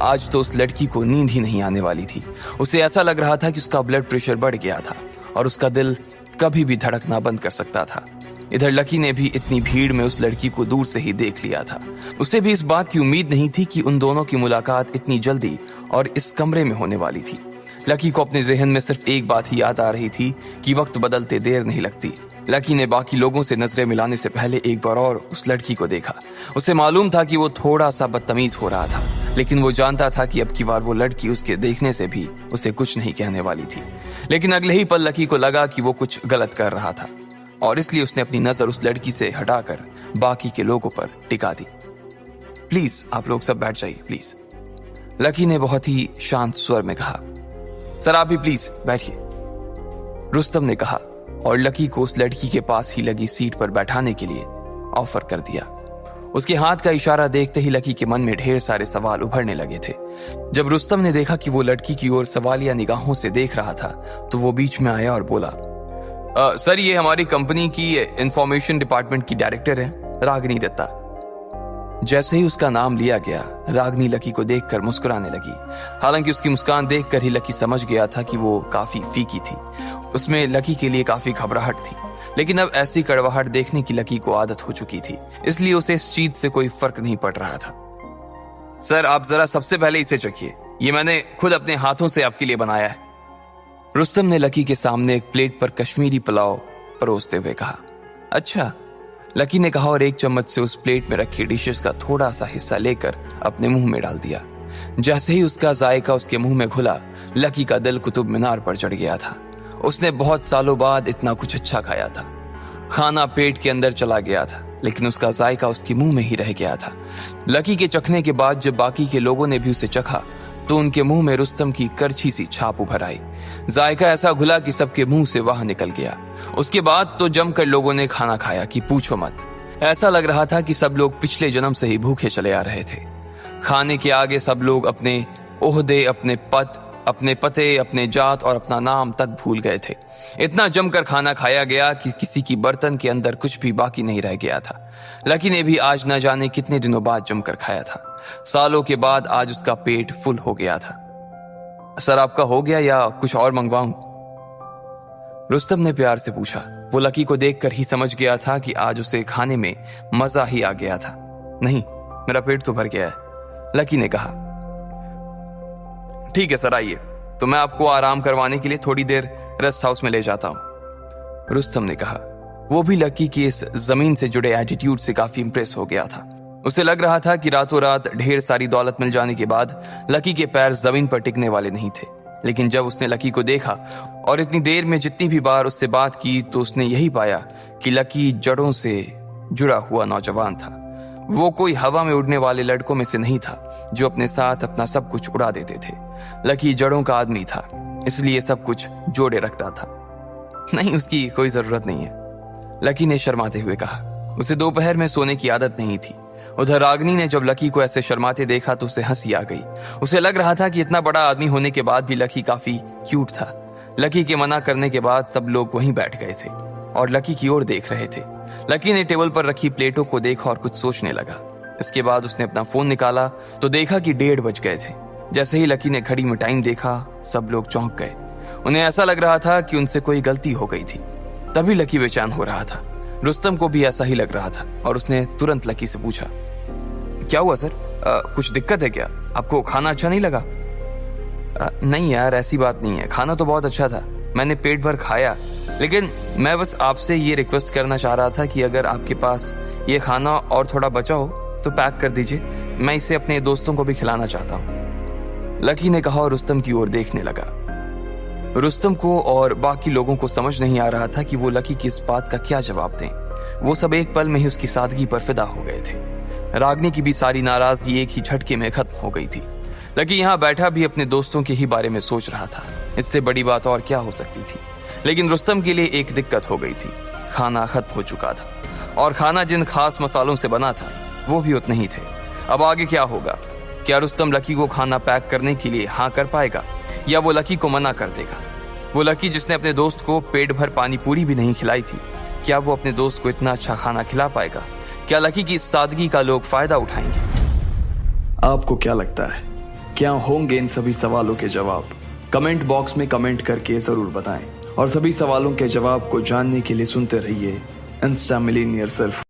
आज तो उस लड़की को नींद ही नहीं आने वाली थी। उसे ऐसा लग रहा था कि उसका ब्लड प्रेशर बढ़ गया था और उसका दिल कभी भी धड़कना बंद कर सकता था। इधर लकी ने भी इतनी भीड़ में उस लड़की को दूर से ही देख लिया था। उसे भी इस बात की उम्मीद नहीं थी कि उन दोनों की मुलाकात इतनी जल्दी और इस कमरे में होने वाली थी। लकी को अपने जहन में सिर्फ एक बात ही याद आ रही थी कि वक्त बदलते देर नहीं लगती। लकी ने बाकी लोगों से नजरें मिलाने से पहले एक बार और उस लड़की को देखा। उसे मालूम था कि वो थोड़ा सा बदतमीज हो रहा था, लेकिन वो जानता था कि अब की बार वो लड़की उसके देखने से भी उसे कुछ नहीं कहने वाली थी। लेकिन अगले ही पल लकी को लगा कि वो कुछ गलत कर रहा था और इसलिए उसने अपनी नजर उस लड़की से हटाकर बाकी के लोगों पर टिका दी। प्लीज आप लोग सब बैठ जाइए प्लीज, लकी ने बहुत ही शांत स्वर में कहा। सर आप भी प्लीज बैठिए, रुस्तम ने कहा और लकी को उस लड़की के पास ही लगी सीट पर बैठाने के लिए ऑफर कर दिया। उसके हाथ का इशारा देखते ही लकी के मन में ढेर सारे सवाल उभरने लगे थे। जब रुस्तम ने देखा कि वो लड़की की ओर सवालिया निगाहों से देख रहा था तो वो बीच में आया और बोला, सर ये हमारी कंपनी की इंफॉर्मेशन डिपार्टमेंट की डायरेक्टर है रागिनी दत्ता। जैसे ही उसका नाम लिया गया रागिनी लकी को देखकर मुस्कुराने लगी। हालांकि उसकी मुस्कान देखकर ही लकी समझ गया था कि वो काफी फीकी थी। उसमें लकी के लिए काफी घबराहट थी, लेकिन अब ऐसी कड़वाहट देखने की लकी को आदत हो चुकी थी, इसलिए उसे इस चीज से कोई फर्क नहीं पड़ रहा था। सर आप जरा सबसे पहले इसे चखिए, ये मैंने खुद अपने हाथों से आपके लिए बनाया है। रुस्तम ने लकी के सामने एक प्लेट पर कश्मीरी पुलाव परोसते हुए कहा। अच्छा, लकी ने कहा और एक चम्मच से उस प्लेट में रखी डिशेस का थोड़ा सा हिस्सा लेकर अपने मुंह में डाल दिया। जैसे ही उसका जायका उसके मुंह में घुला, लकी का दिल कुतुब मीनार पर चढ़ गया था। उसने बहुत सालों बाद इतना कुछ अच्छा खाया था। खाना पेट के अंदर चला गया था, लेकिन उसका जायका उसके मुंह में ही रह गया था। लकी के चखने के बाद जब बाकी के लोगों ने भी उसे चखा तो उनके मुंह में रुस्तम की करछी सी छाप उभर आई। जायका ऐसा घुला कि सबके मुंह से वहां निकल गया। उसके बाद तो जमकर लोगों ने खाना खाया कि पूछो मत। ऐसा लग रहा था कि सब लोग पिछले जन्म से ही भूखे चले आ रहे थे। खाने के आगे सब लोग अपने ओहदे, अपने पद, अपने पते, अपने जात और अपना नाम तक भूल गए थे। इतना जमकर खाना खाया गया कि किसी की बर्तन के अंदर कुछ भी बाकी नहीं रह गया था। लकी ने भी आज न जाने कितने दिनों बाद जमकर खाया था। सालों के बाद आज उसका पेट फुल हो गया था। सर आपका हो गया या कुछ और मंगवाऊं? रुस्तम ने प्यार से पूछा। वो लकी को देखकर ही समझ गया था कि आज उसे खाने में मजा ही आ गया था। नहीं, मेरा पेट तो भर गया है, लकी ने कहा। ठीक है सर आइए, तो मैं आपको आराम करवाने के लिए थोड़ी देर रेस्ट हाउस में ले जाता हूं, रुस्तम ने कहा। वो भी लकी की इस जमीन से जुड़े एटीट्यूड से काफी इंप्रेस हो गया था। उसे लग रहा था कि रातों रात ढेर सारी दौलत मिल जाने के बाद लकी के पैर जमीन पर टिकने वाले नहीं थे। लेकिन जब उसने लकी को देखा और इतनी देर में जितनी भी बार उससे बात की तो उसने यही पाया कि लकी जड़ों से जुड़ा हुआ नौजवान था। वो कोई हवा में उड़ने वाले लड़कों में से नहीं था जो अपने साथ अपना सब कुछ उड़ा देते थे। लकी जड़ों का आदमी था, इसलिए सब कुछ जोड़े रखता था। नहीं, उसकी कोई जरूरत नहीं है, लकी ने शर्माते हुए कहा। उसे दोपहर में सोने की आदत नहीं थी। उधर रागिनी ने जब लकी को ऐसे शर्माते देखा तो उसे हंसी आ गई। उसे लग रहा था कि इतना बड़ा आदमी होने के बाद भी लकी काफी क्यूट था। लकी के मना करने के बाद सब लोग वहीं बैठ गए थे और लकी की ओर देख रहे थे। लकी ने टेबल पर रखी प्लेटों को देखा और कुछ सोचने लगा। इसके बाद उसने अपना फोन निकाला तो देखा कि 1:30 बज गए थे। जैसे ही लकी ने घड़ी में टाइम देखा, सब लोग चौंक गए। उन्हें ऐसा लग रहा था कि उनसे कोई गलती हो गई थी। तभी लकी बेचैन हो रहा था। रुस्तम को भी ऐसा ही लग रहा था और उसने तुरंत लकी से पूछा, क्या हुआ सर? कुछ दिक्कत है क्या? आपको खाना अच्छा नहीं लगा? नहीं यार, ऐसी बात नहीं है, खाना तो बहुत अच्छा था। मैंने पेट भर खाया, लेकिन मैं बस आपसे ये रिक्वेस्ट करना चाह रहा था कि अगर आपके पास ये खाना और थोड़ा बचा हो तो पैक कर दीजिए, मैं इसे अपने दोस्तों को भी खिलाना चाहता हूँ। लकी ने कहा और रुस्तम की ओर देखने लगा। रुस्तम को और बाकी लोगों को समझ नहीं आ रहा था कि वो लकी की इस बात का क्या जवाब दें। वो सब एक पल में ही उसकी सादगी पर फिदा हो गए थे। रागनी की भी सारी नाराजगी एक ही झटके में खत्म हो गई थी। लकी यहाँ बैठा भी अपने दोस्तों के ही बारे में सोच रहा था। इससे बड़ी बात और क्या हो सकती थी। लेकिन रुस्तम के लिए एक दिक्कत हो गई थी। खाना खत्म हो चुका था और खाना जिन खास मसालों से बना था वो भी उतने ही थे। अब आगे क्या होगा? क्या रुस्तम लकी को खाना पैक करने के लिए हाँ कर पाएगा या वो लकी को मना कर देगा? वो लकी जिसने अपने दोस्त को पेट भर पानी पूरी भी नहीं खिलाई थी, क्या वो अपने दोस्त को इतना अच्छा खाना खिला पाएगा? क्या लकी की इस सादगी का लोग फायदा उठाएंगे? आपको क्या लगता है, क्या होंगे इन सभी सवालों के जवाब? कमेंट बॉक्स में कमेंट करके जरूर बताएं और सभी सवालों के जवाब को जानने के लिए सुनते रहिए इंस्टा मिलीनियर सिर्फ